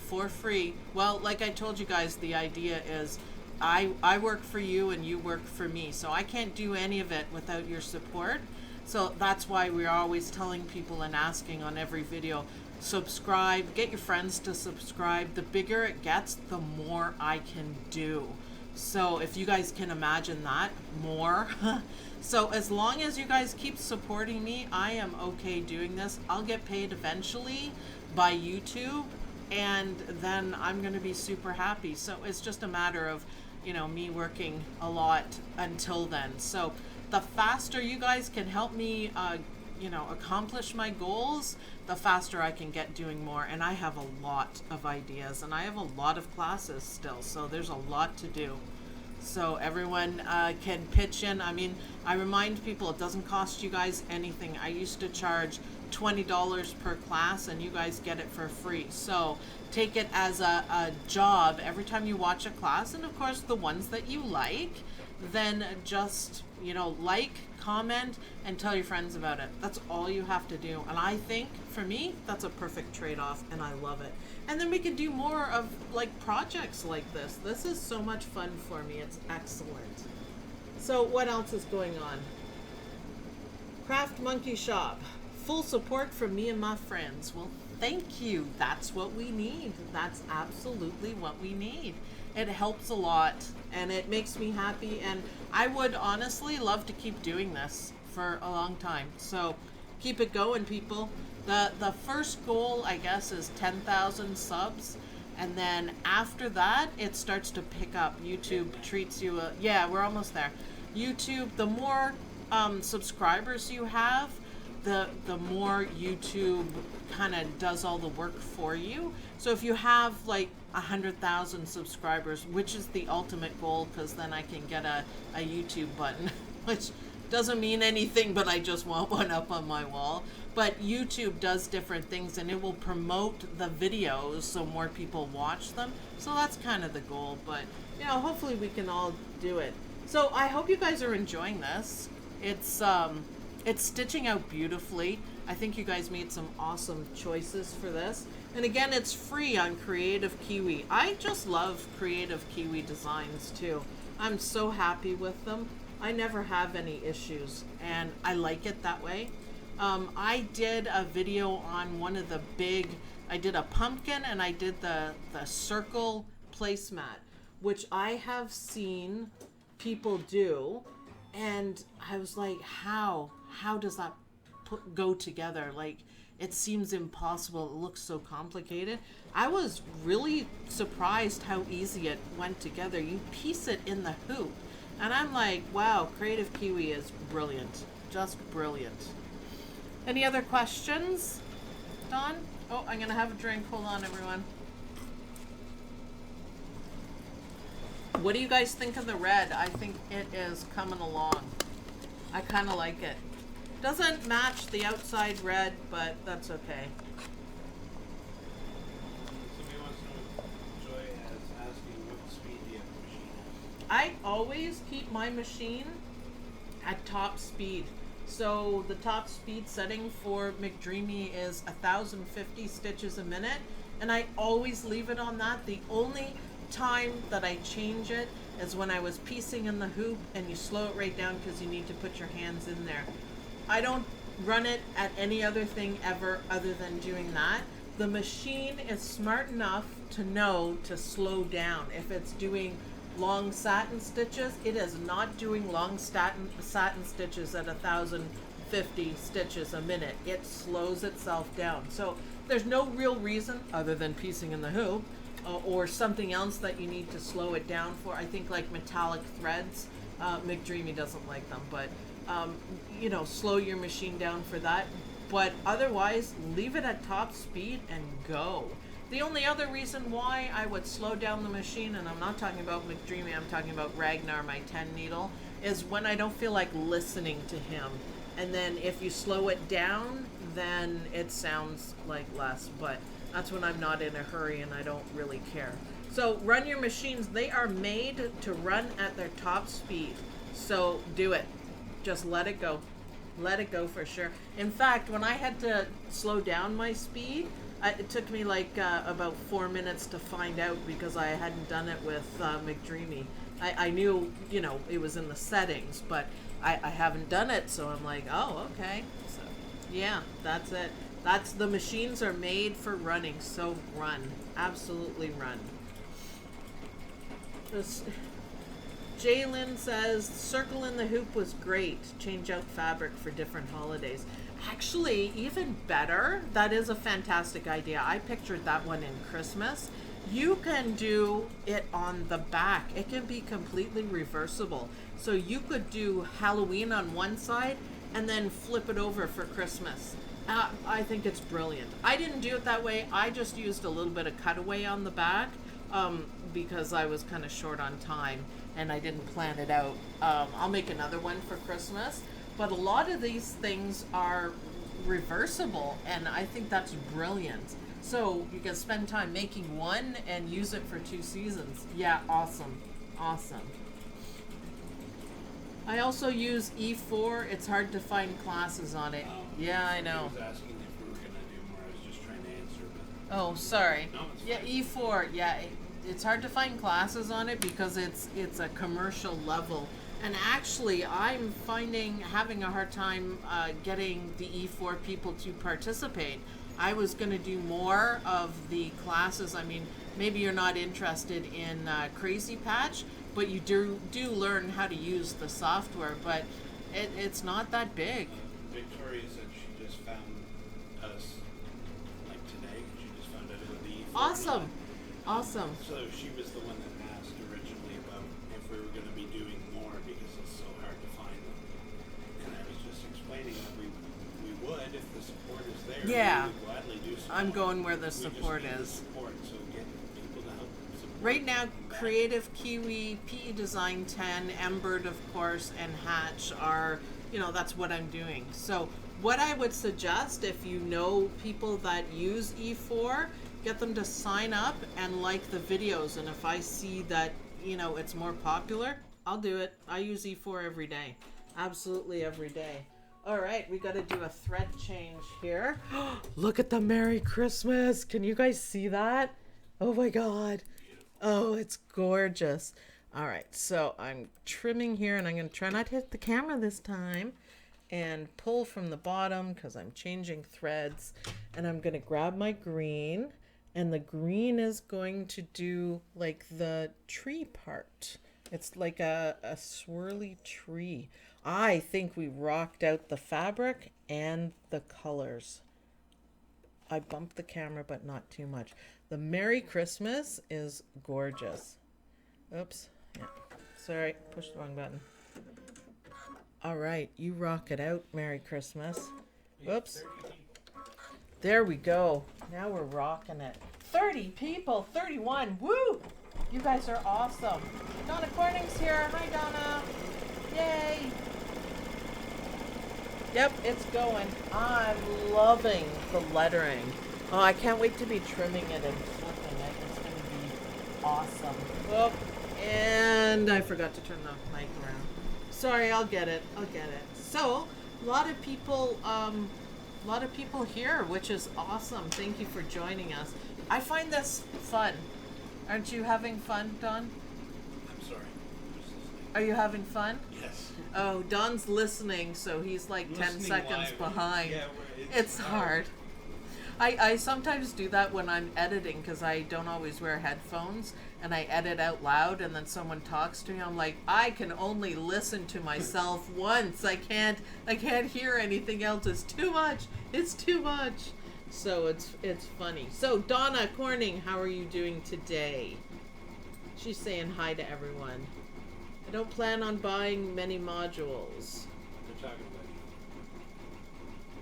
for free. Well, like I told you guys, the idea is I work for you and you work for me. So I can't do any of it without your support. So that's why we're always telling people and asking on every video, subscribe, get your friends to subscribe. The bigger it gets, the more I can do. So if you guys can imagine that, more. So as long as you guys keep supporting me, I am okay doing this. I'll get paid eventually by YouTube, and then I'm going to be super happy. So it's just a matter of, me working a lot until then. So the faster you guys can help me, accomplish my goals, the faster I can get doing more. And I have a lot of ideas, and I have a lot of classes still, so there's a lot to do. So everyone can pitch in. I mean, I remind people it doesn't cost you guys anything. I used to charge $20 per class, and you guys get it for free. So take it as a job every time you watch a class, and of course the ones that you like, then just, you know, like, comment, and tell your friends about it. That's all you have to do. And I think, for me, that's a perfect trade-off, and I love it. And then we can do more of, like, projects like this. This is so much fun for me. It's excellent. So what else is going on? Craft Monkey Shop. Full support from me and my friends. Well, thank you. That's what we need. That's absolutely what we need. It helps a lot, and it makes me happy, and I would honestly love to keep doing this for a long time. So keep it going, people. The first goal, I guess, is 10,000 subs, and then after that it starts to pick up. YouTube treats you yeah, we're almost there. YouTube, the more subscribers you have, the more YouTube kind of does all the work for you. So if you have like 100,000 subscribers, which is the ultimate goal, because then I can get a YouTube button, which doesn't mean anything, but I just want one up on my wall. But YouTube does different things, and it will promote the videos so more people watch them. So that's kind of the goal, but you know, hopefully we can all do it. So I hope you guys are enjoying this. It's stitching out beautifully. I think you guys made some awesome choices for this. And again, it's free on Kreative Kiwi. I just love Kreative Kiwi Designs too. I'm so happy with them. I never have any issues, and I like it that way. I did a video on one of the big, I did a pumpkin, and I did the circle placemat, which I have seen people do, and I was like, how does that go together? Like, it seems impossible. It looks so complicated. I was really surprised how easy it went together. You piece it in the hoop, and I'm like, wow, Kreative Kiwi is brilliant. Just brilliant. Any other questions, Dawn? Oh, I'm gonna have a drink. Hold on, everyone. What do you guys think of the red? I think it is coming along. I kind of like it. Doesn't match the outside red, but that's okay. Somebody wants to know, Joy is asking what speed do you have the machine at? I always keep my machine at top speed. So the top speed setting for Mcdreamy is 1,050 stitches a minute, and I always leave it on that. The only time that I change it is when I was piecing in the hoop, and you slow it right down because you need to put your hands in there. I don't run it at any other thing ever other than doing that. The machine is smart enough to know to slow down. If it's doing long satin stitches, it is not doing long satin stitches at 1,050 stitches a minute. It slows itself down. So there's no real reason other than piecing in the hoop or something else that you need to slow it down for. I think like metallic threads, Mcdreamy doesn't like them, but you know, slow your machine down for that. But otherwise, leave it at top speed and go. The only other reason why I would slow down the machine, and I'm not talking about Mcdreamy, I'm talking about Ragnar, my 10 needle, is when I don't feel like listening to him. And then if you slow it down, then it sounds like less, but that's when I'm not in a hurry and I don't really care. So run your machines. They are made to run at their top speed. So do it. Just let it go. Let it go for sure. In fact, when I had to slow down my speed, it took me like about 4 minutes to find out because I hadn't done it with Mcdreamy. I knew, you know, it was in the settings, but I haven't done it, so I'm like, oh, okay. So yeah, that's it. That's, the machines are made for running, so run. Absolutely run. Jalen says, circle in the hoop was great. Change out fabric for different holidays. Actually, even better, that is a fantastic idea. I pictured that one in Christmas. You can do it on the back. It can be completely reversible. So you could do Halloween on one side and then flip it over for Christmas. I think it's brilliant. I didn't do it that way. I just used a little bit of cutaway on the back because I was kind of short on time and I didn't plan it out. I'll make another one for Christmas. But a lot of these things are reversible, and I think that's brilliant. So you can spend time making one and use it for 2 seasons. Yeah, awesome. Awesome. I also use E4. It's hard to find classes on it. Yeah, I know. I was asking if we were going to do more. I was just trying to answer. But Oh, sorry. no, it's Yeah, fine. E4. Yeah, it's hard to find classes on it because it's a commercial level. And actually, I'm having a hard time getting the E4 people to participate. I was going to do more of the classes. I mean, maybe you're not interested in Crazy Patch, but you do learn how to use the software. But it's not that big. Victoria said she just found us like today. She just found out it would be Awesome. Awesome. So she was the one that asked originally about if we were going to be doing more because it's so hard to find them. And I was just explaining that we would if the support is there. Yeah. We would gladly do so. I'm going where the We just support need the is. support, so get people to help support. Right now, Kreative Kiwi, PE Design 10, Embroidery, of course, and Hatch are, that's what I'm doing. So what I would suggest, if you know people that use E4, get them to sign up and like the videos. And if I see that, it's more popular, I'll do it. I use E4 every day. Absolutely every day. All right, we got to do a thread change here. Look at the Merry Christmas. Can you guys see that? Oh my God. Oh, it's gorgeous. All right, so I'm trimming here, and I'm going to try not to hit the camera this time, and pull from the bottom because I'm changing threads. And I'm going to grab my green, and the green is going to do like the tree part. It's like a swirly tree. I think we rocked out the fabric and the colors. I bumped the camera, but not too much. The Merry Christmas is gorgeous. Oops. Yeah. Sorry, pushed the wrong button. All right, you rock it out, Merry Christmas. Whoops. There we go. Now we're rocking it. 30 people, 31. Woo! You guys are awesome. Donna Corning's here. Hi, Donna. Yay. Yep, it's going. I'm loving the lettering. Oh, I can't wait to be trimming it and flipping it. It's going to be awesome. Whoop. And I forgot to turn the mic around. Sorry, I'll get it. So, a lot of people here, which is awesome. Thank you for joining us. I find this fun. Aren't you having fun, Don? I'm sorry. Are you having fun? Yes. Oh, Don's listening, so he's like 10 seconds behind. Yeah, it's hard. I sometimes do that when I'm editing because I don't always wear headphones, and I edit out loud, and then someone talks to me. I'm like, I can only listen to myself once. I can't hear anything else. It's too much. It's too much. So it's funny. So Donna Corning, how are you doing today? She's saying hi to everyone. I don't plan on buying many modules. They're talking about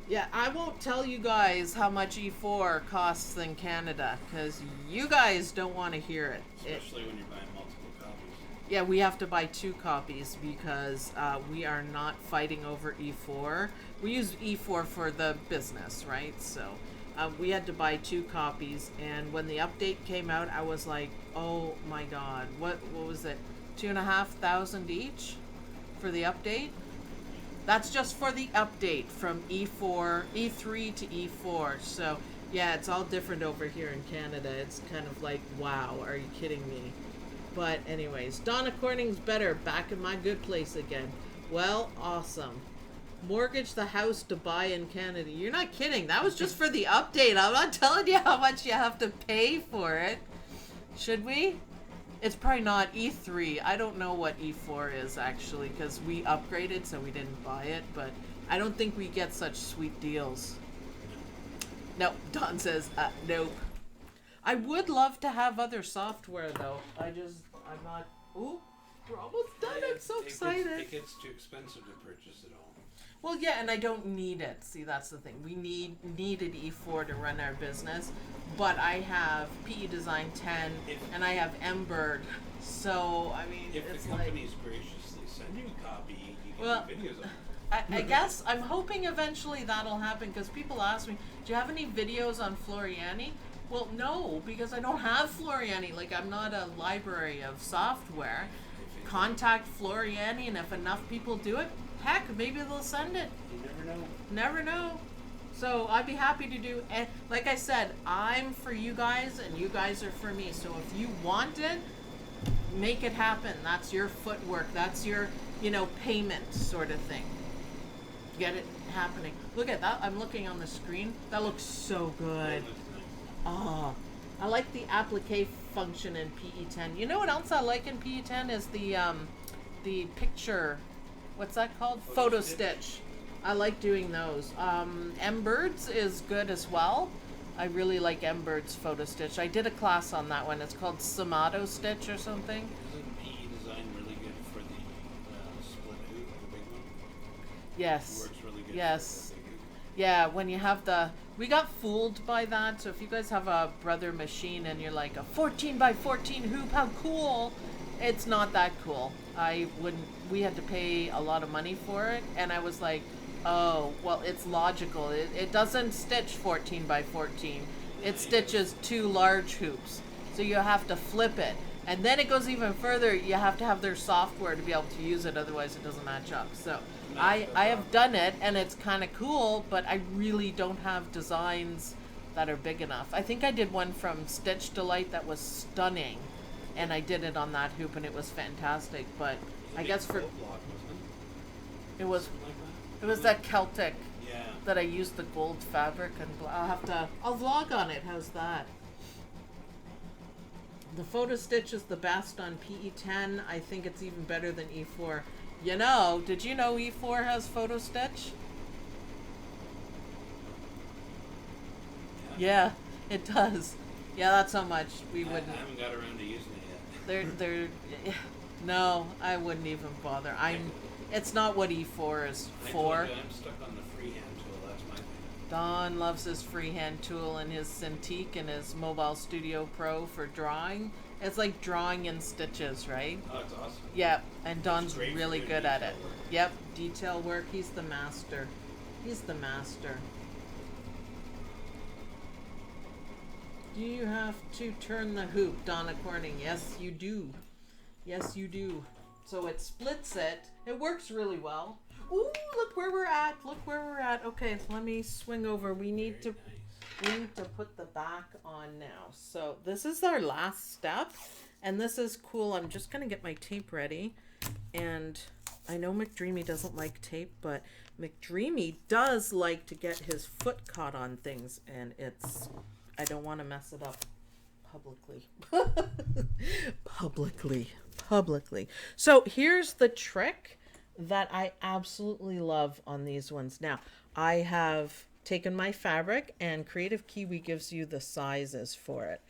Yeah, I won't tell you guys how much E4 costs in Canada because you guys don't want to hear it. especially when you're buying multiple copies. Yeah, we have to buy 2 copies because we are not fighting over E4. We use E4 for the business, right? So we had to buy 2 copies, and when the update came out, I was like, oh my God, what was it? $2,500 each for the update? That's just for the update from E3 to E4. So yeah, it's all different over here in Canada. It's kind of like, wow, are you kidding me? But anyways, Donna Corning's better, back in my good place again. Well, awesome. Mortgage the house to buy in Canada. You're not kidding. That was just for the update. I'm not telling you how much you have to pay for it. Should we? It's probably not E3. I don't know what E4 is actually because we upgraded, so we didn't buy it. But I don't think we get such sweet deals. No, Don says, nope. I would love to have other software though. I'm not. Ooh, we're almost done. I'm so excited. It gets too expensive to purchase it all. Well, yeah, and I don't need it. See, that's the thing. We needed E4 to run our business, but I have PE Design 10 and I have Embroidery. So, I mean, If it's the like, companies graciously send you a copy, you can Well, do videos on it. I guess I'm hoping eventually that'll happen because people ask me, do you have any videos on Floriani? Well, no, because I don't have Floriani. Like, I'm not a library of software. contact Floriani, and if enough people do it, heck, maybe they'll send it. You never know. Never know. So I'd be happy to do, and like I said, I'm for you guys and you guys are for me. So if you want it, make it happen. That's your footwork. That's your, payment sort of thing. Get it happening. Look at that. I'm looking on the screen. That looks so good. Oh, I like the applique function in PE10. You know what else I like in PE10 is the picture, what's that called? Photo stitch. I like doing those. Mbird's is good as well. I really like Mbird's photo stitch. I did a class on that one. It's called Samato stitch or something. Isn't PE design really good for the split hoop, the big one? Yes. It works really good. Yes. For the big hoop. Yeah, when you have we got fooled by that. So if you guys have a brother machine and you're like a 14 by 14 hoop, how cool. It's not that cool. We had to pay a lot of money for it. And I was like, oh, well, it's logical. It doesn't stitch 14 by 14. It stitches 2 large hoops. So you have to flip it. And then it goes even further. You have to have their software to be able to use it. Otherwise, it doesn't match up. So I have done it, and it's kind of cool, but I really don't have designs that are big enough. I think I did one from Stitch Delight that was stunning, and I did it on that hoop, and it was fantastic. But I guess for Block, wasn't it was Something like that? it was that Celtic Yeah. that I used the gold fabric, and I'll vlog on it. How's that? The photo stitch is the best on PE10. I think it's even better than E4. Did you know E4 has photo stitch? Yeah, it does. Yeah, that's how much we I wouldn't. haven't got around to using it yet. No, I wouldn't even bother. It's not what E4 is I for. told you, I'm stuck on the freehand tool. That's my thing. Don loves his freehand tool and his Cintiq and his Mobile Studio Pro for drawing. It's like drawing in stitches, right? Oh, it's awesome. Yep, and Don's great for really doing good at it. detail work. Yep, detail work. He's the master. He's the master. Do you have to turn the hoop, Donna Corning? Yes, you do. Yes, you do. So it splits it. It works really well. Ooh, look where we're at. Look where we're at. Okay, let me swing over. We need to put the back on now. So this is our last step, and this is cool. I'm just gonna get my tape ready, and I know Mcdreamy doesn't like tape, but Mcdreamy does like to get his foot caught on things, and I don't want to mess it up publicly. Publicly. So here's the trick that I absolutely love on these ones. Now, I have taken my fabric, and Kreative Kiwi gives you the sizes for it.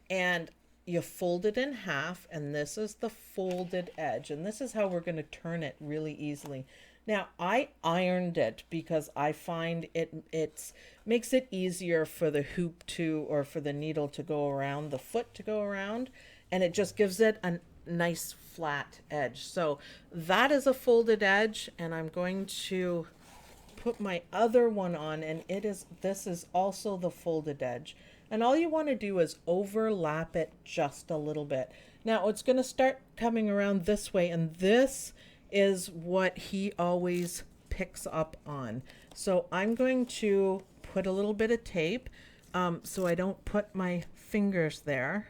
And you fold it in half, and this is the folded edge. And this is how we're going to turn it really easily. Now, I ironed it because I find it makes it easier for the hoop or for the needle to go around, the foot to go around, and it just gives it a nice flat edge. So that is a folded edge, and I'm going to put my other one on, and this is also the folded edge. And all you want to do is overlap it just a little bit. Now it's going to start coming around this way, and this is what he always picks up on. So I'm going to put a little bit of tape so I don't put my fingers there,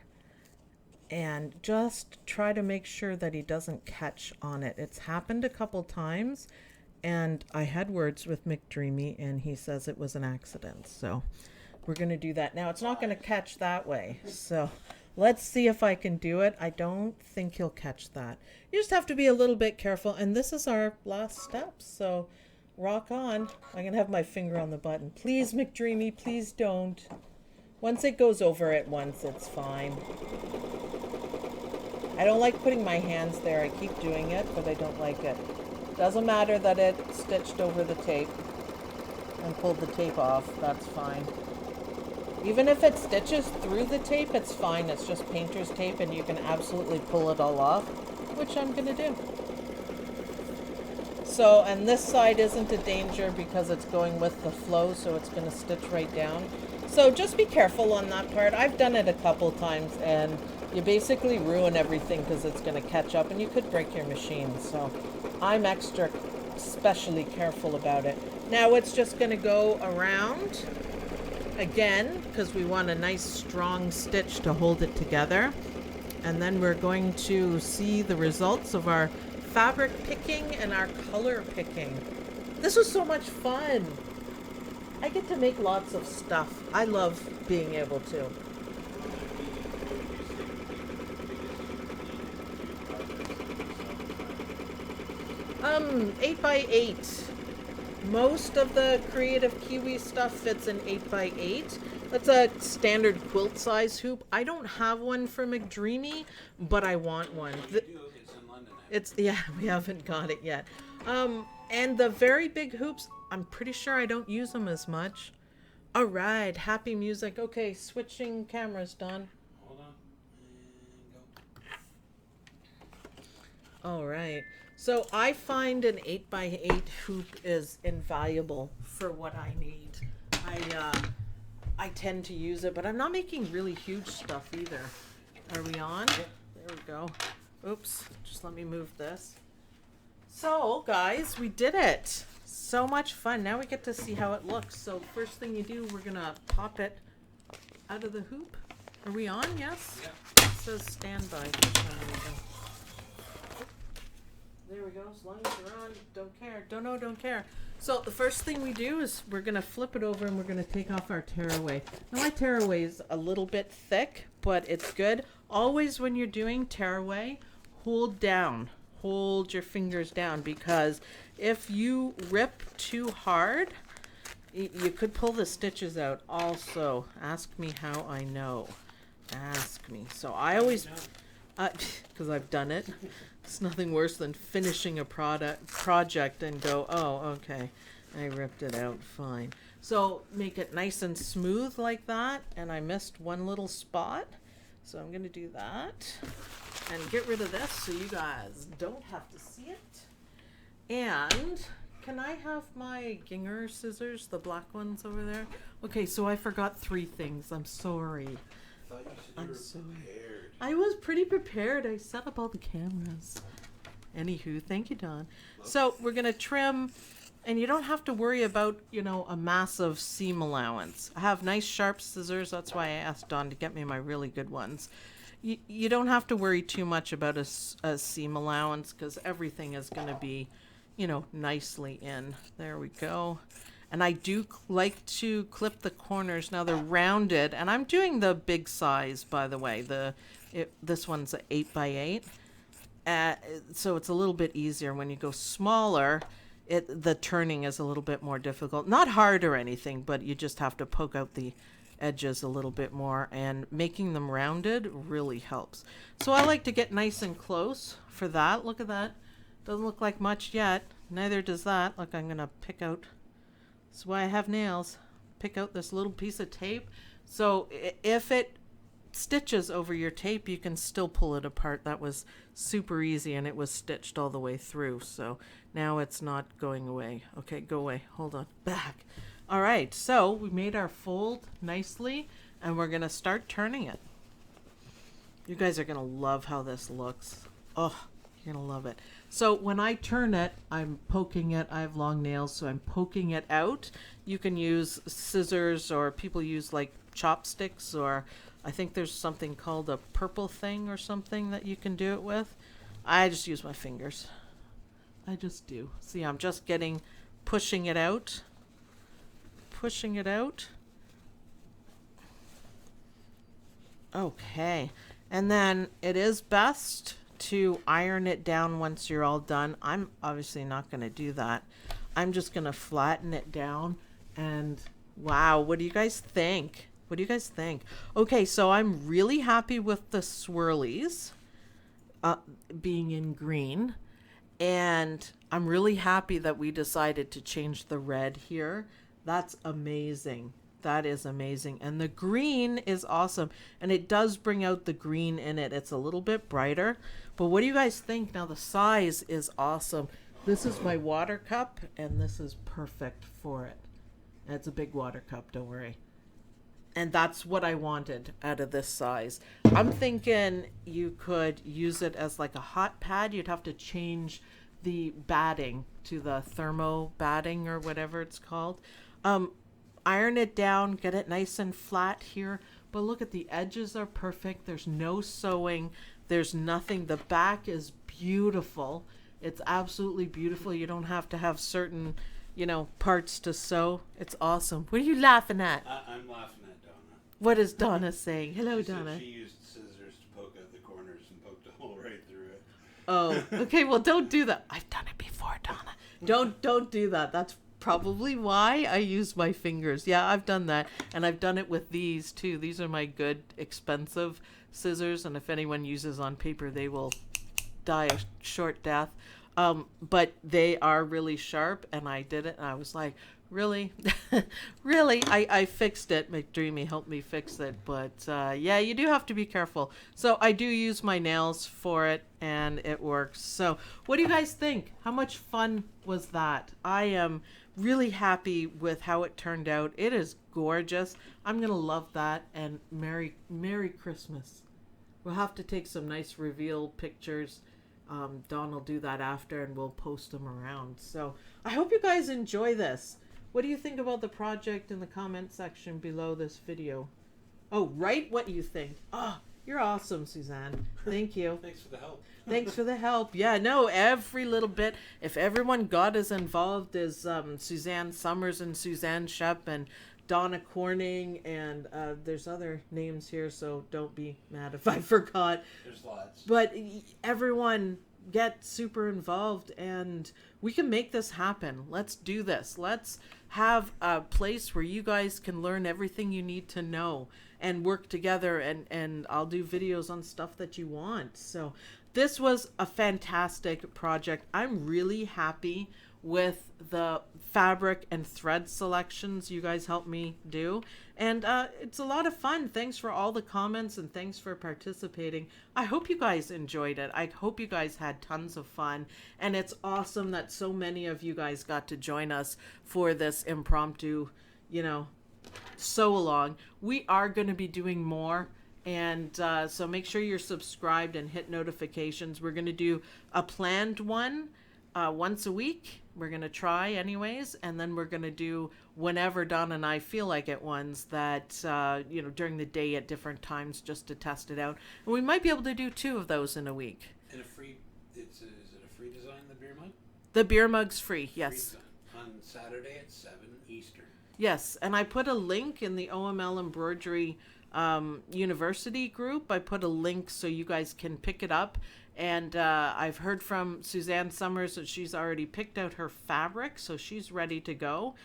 and just try to make sure that he doesn't catch on it. It's happened a couple times, and I had words with Mcdreamy, and he says it was an accident. So we're going to do that. Now it's not going to catch that way. So let's see if I can do it. I don't think he'll catch that. You just have to be a little bit careful. And this is our last step. So rock on. I'm going to have my finger on the button. Please, Mcdreamy, please don't. Once it goes over it once, it's fine. I don't like putting my hands there. I keep doing it, but I don't like it. Doesn't matter that it stitched over the tape and pulled the tape off. That's fine. Even if it stitches through the tape, it's fine. It's just painter's tape, and you can absolutely pull it all off, which I'm going to do. So, and this side isn't a danger because it's going with the flow, so it's going to stitch right down. So just be careful on that part. I've done it a couple times, and you basically ruin everything because it's going to catch up and you could break your machine. So I'm extra especially careful about it. Now it's just going to go around again because we want a nice strong stitch to hold it together. And then we're going to see the results of our fabric picking and our color picking. This was so much fun. I get to make lots of stuff. I love being able to. 8x8. Most of the Kreative Kiwi stuff fits in 8x8. That's a standard quilt size hoop. I don't have one for Mcdreamy, but I want one. It's in London. Yeah, we haven't got it yet. And the very big hoops, I'm pretty sure I don't use them as much. All right, happy music. Okay, switching cameras, Don. Hold on. And go. All right. So I find an 8x8 hoop is invaluable for what I need. I tend to use it, but I'm not making really huge stuff either. Are we on? There we go. Oops, just let me move this. So guys, we did it. So much fun. Now we get to see how it looks. So first thing you do, we're gonna pop it out of the hoop. Are we on? Yes? Yeah. It says standby for some reason. There we go. As long as you're on, don't care. Don't care. So the first thing we do is we're going to flip it over and we're going to take off our tearaway. Now my tearaway is a little bit thick, but it's good. Always when you're doing tearaway, hold down. Hold your fingers down because if you rip too hard, you could pull the stitches out. Also, ask me how I know. Ask me. So I always... because I've done it. It's nothing worse than finishing a project and go, oh, okay, I ripped it out, fine. So make it nice and smooth like that, and I missed one little spot, so I'm going to do that and get rid of this so you guys don't have to see it. And can I have my Ginger scissors, the black ones over there? Okay, so I forgot 3 things. I'm sorry. I thought you said I'm you were sorry. prepared. I was pretty prepared. I set up all the cameras. Anywho, thank you, Don. So we're going to trim, and you don't have to worry about, a massive seam allowance. I have nice sharp scissors. That's why I asked Don to get me my really good ones. You don't have to worry too much about a seam allowance because everything is going to be, nicely in. There we go. And I do like to clip the corners. Now they're rounded, and I'm doing the big size, by the way. This one's an 8x8. So it's a little bit easier. When you go smaller, the turning is a little bit more difficult. Not hard or anything, but you just have to poke out the edges a little bit more, and making them rounded really helps. So I like to get nice and close for that. Look at that. Doesn't look like much yet. Neither does that. Look, I'm going to pick out... That's why I have nails. Pick out this little piece of tape. So if it stitches over your tape, you can still pull it apart. That was super easy, and it was stitched all the way through. So now it's not going away. Okay, go away. Hold on. Back. All right, so we made our fold nicely, and we're going to start turning it. You guys are going to love how this looks. Oh, you're going to love it. So when I turn it, I'm poking it. I have long nails, so I'm poking it out. You can use scissors, or people use like chopsticks, or I think there's something called a purple thing or something that you can do it with. I just use my fingers. I just do. See, I'm just pushing it out. Pushing it out. Okay. And then it is best to iron it down once you're all done. I'm obviously not going to do that. I'm just going to flatten it down, and wow, what do you guys think? What do you guys think? Okay, so I'm really happy with the swirlies being in green, and I'm really happy that we decided to change the red here. That's amazing. That is amazing. And the green is awesome. And it does bring out the green in it. It's a little bit brighter. But what do you guys think? Now the size is awesome. This is my water cup, and this is perfect for it. And it's a big water cup, don't worry. And that's what I wanted out of this size. I'm thinking you could use it as like a hot pad. You'd have to change the batting to the thermo batting or whatever it's called. Iron it down, get it nice and flat here. But look at the edges are perfect. There's no sewing. There's nothing. The back is beautiful. It's absolutely beautiful. You don't have to have certain, parts to sew. It's awesome. What are you laughing at? I'm laughing at Donna. What is Donna saying? Hello, She said Donna. she used scissors to poke out the corners and poked a hole right through it. Oh, okay. Well, don't do that. I've done it before, Donna. Don't do that. That's probably why I use my fingers. Yeah, I've done that, and I've done it with these too. These are my good, expensive scissors, and if anyone uses on paper, they will die a short death. But they are really sharp, and I did it, and I was like, really? Really? I fixed it. Mcdreamy helped me fix it, but yeah, you do have to be careful. So I do use my nails for it, and it works. So what do you guys think? How much fun was that? I am really happy with how it turned out. It is gorgeous. I'm gonna love that, and Merry Christmas. We'll have to take some nice reveal pictures. Dawn will do that after, and we'll post them around. So I hope you guys enjoy this. What do you think about the project in the comment section below this video? Oh, write what you think. Oh, you're awesome, Suzanne. Thank you. Thanks for the help. Thanks for the help. Yeah, no, every little bit. If everyone got as involved as Suzanne Summers and Suzanne Shep and Donna Corning, and there's other names here, so don't be mad if I forgot. There's lots. But everyone get super involved, and we can make this happen. Let's do this. Let's have a place where you guys can learn everything you need to know and work together, and I'll do videos on stuff that you want. So this was a fantastic project. I'm really happy with the fabric and thread selections you guys helped me do, and it's a lot of fun. Thanks for all the comments, and thanks for participating. I hope you guys enjoyed it. I hope you guys had tons of fun, and it's awesome that so many of you guys got to join us for this impromptu, sew along. We are going to be doing more, and so make sure you're subscribed and hit notifications. We're going to do a planned one once a week. We're going to try anyways, and then we're going to do whenever Don and I feel like it, ones that, during the day at different times, just to test it out. And we might be able to do 2 of those in a week. And is it a free design, the beer mug? The beer mug's free, yes. Free design. On Saturday at 7 Eastern. Yes, and I put a link in the OML Embroidery University group. I put a link so you guys can pick it up. And I've heard from Suzanne Summers that she's already picked out her fabric, so she's ready to go.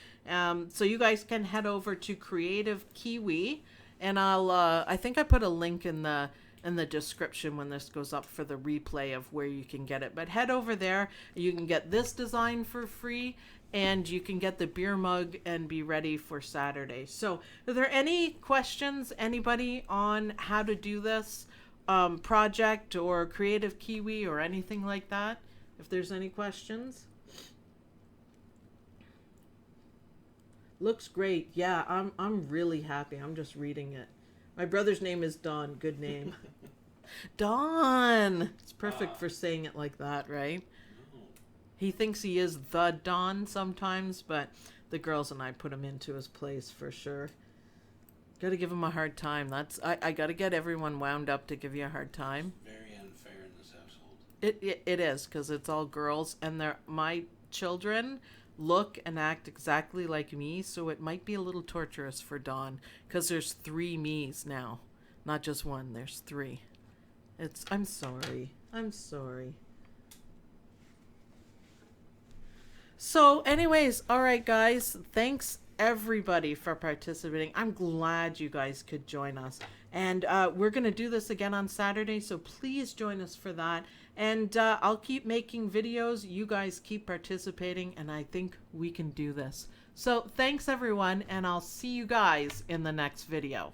So you guys can head over to Kreative Kiwi, and I think I put a link in the description when this goes up for the replay of where you can get it. But head over there. You can get this design for free, and you can get the beer mug and be ready for Saturday. So are there any questions, anybody, on how to do this project or Kreative Kiwi or anything like that? If there's any questions. Looks great. Yeah, I'm really happy. I'm just reading it. My brother's name is Don. Good name. Don. It's perfect for saying it like that, right? He thinks he is the Don sometimes, but the girls and I put him into his place for sure. Got to give him a hard time. I got to get everyone wound up to give you a hard time. Very unfair in this household. It is, because it's all girls, and my children look and act exactly like me, so it might be a little torturous for Dawn, because there's 3 me's now, not just 1. There's 3. I'm sorry. So anyways, all right, guys, thanks everybody for participating. I'm glad you guys could join us, and we're gonna do this again on Saturday, so please join us for that. And I'll keep making videos. You guys keep participating, and I think we can do this. So thanks everyone, and I'll see you guys in the next video.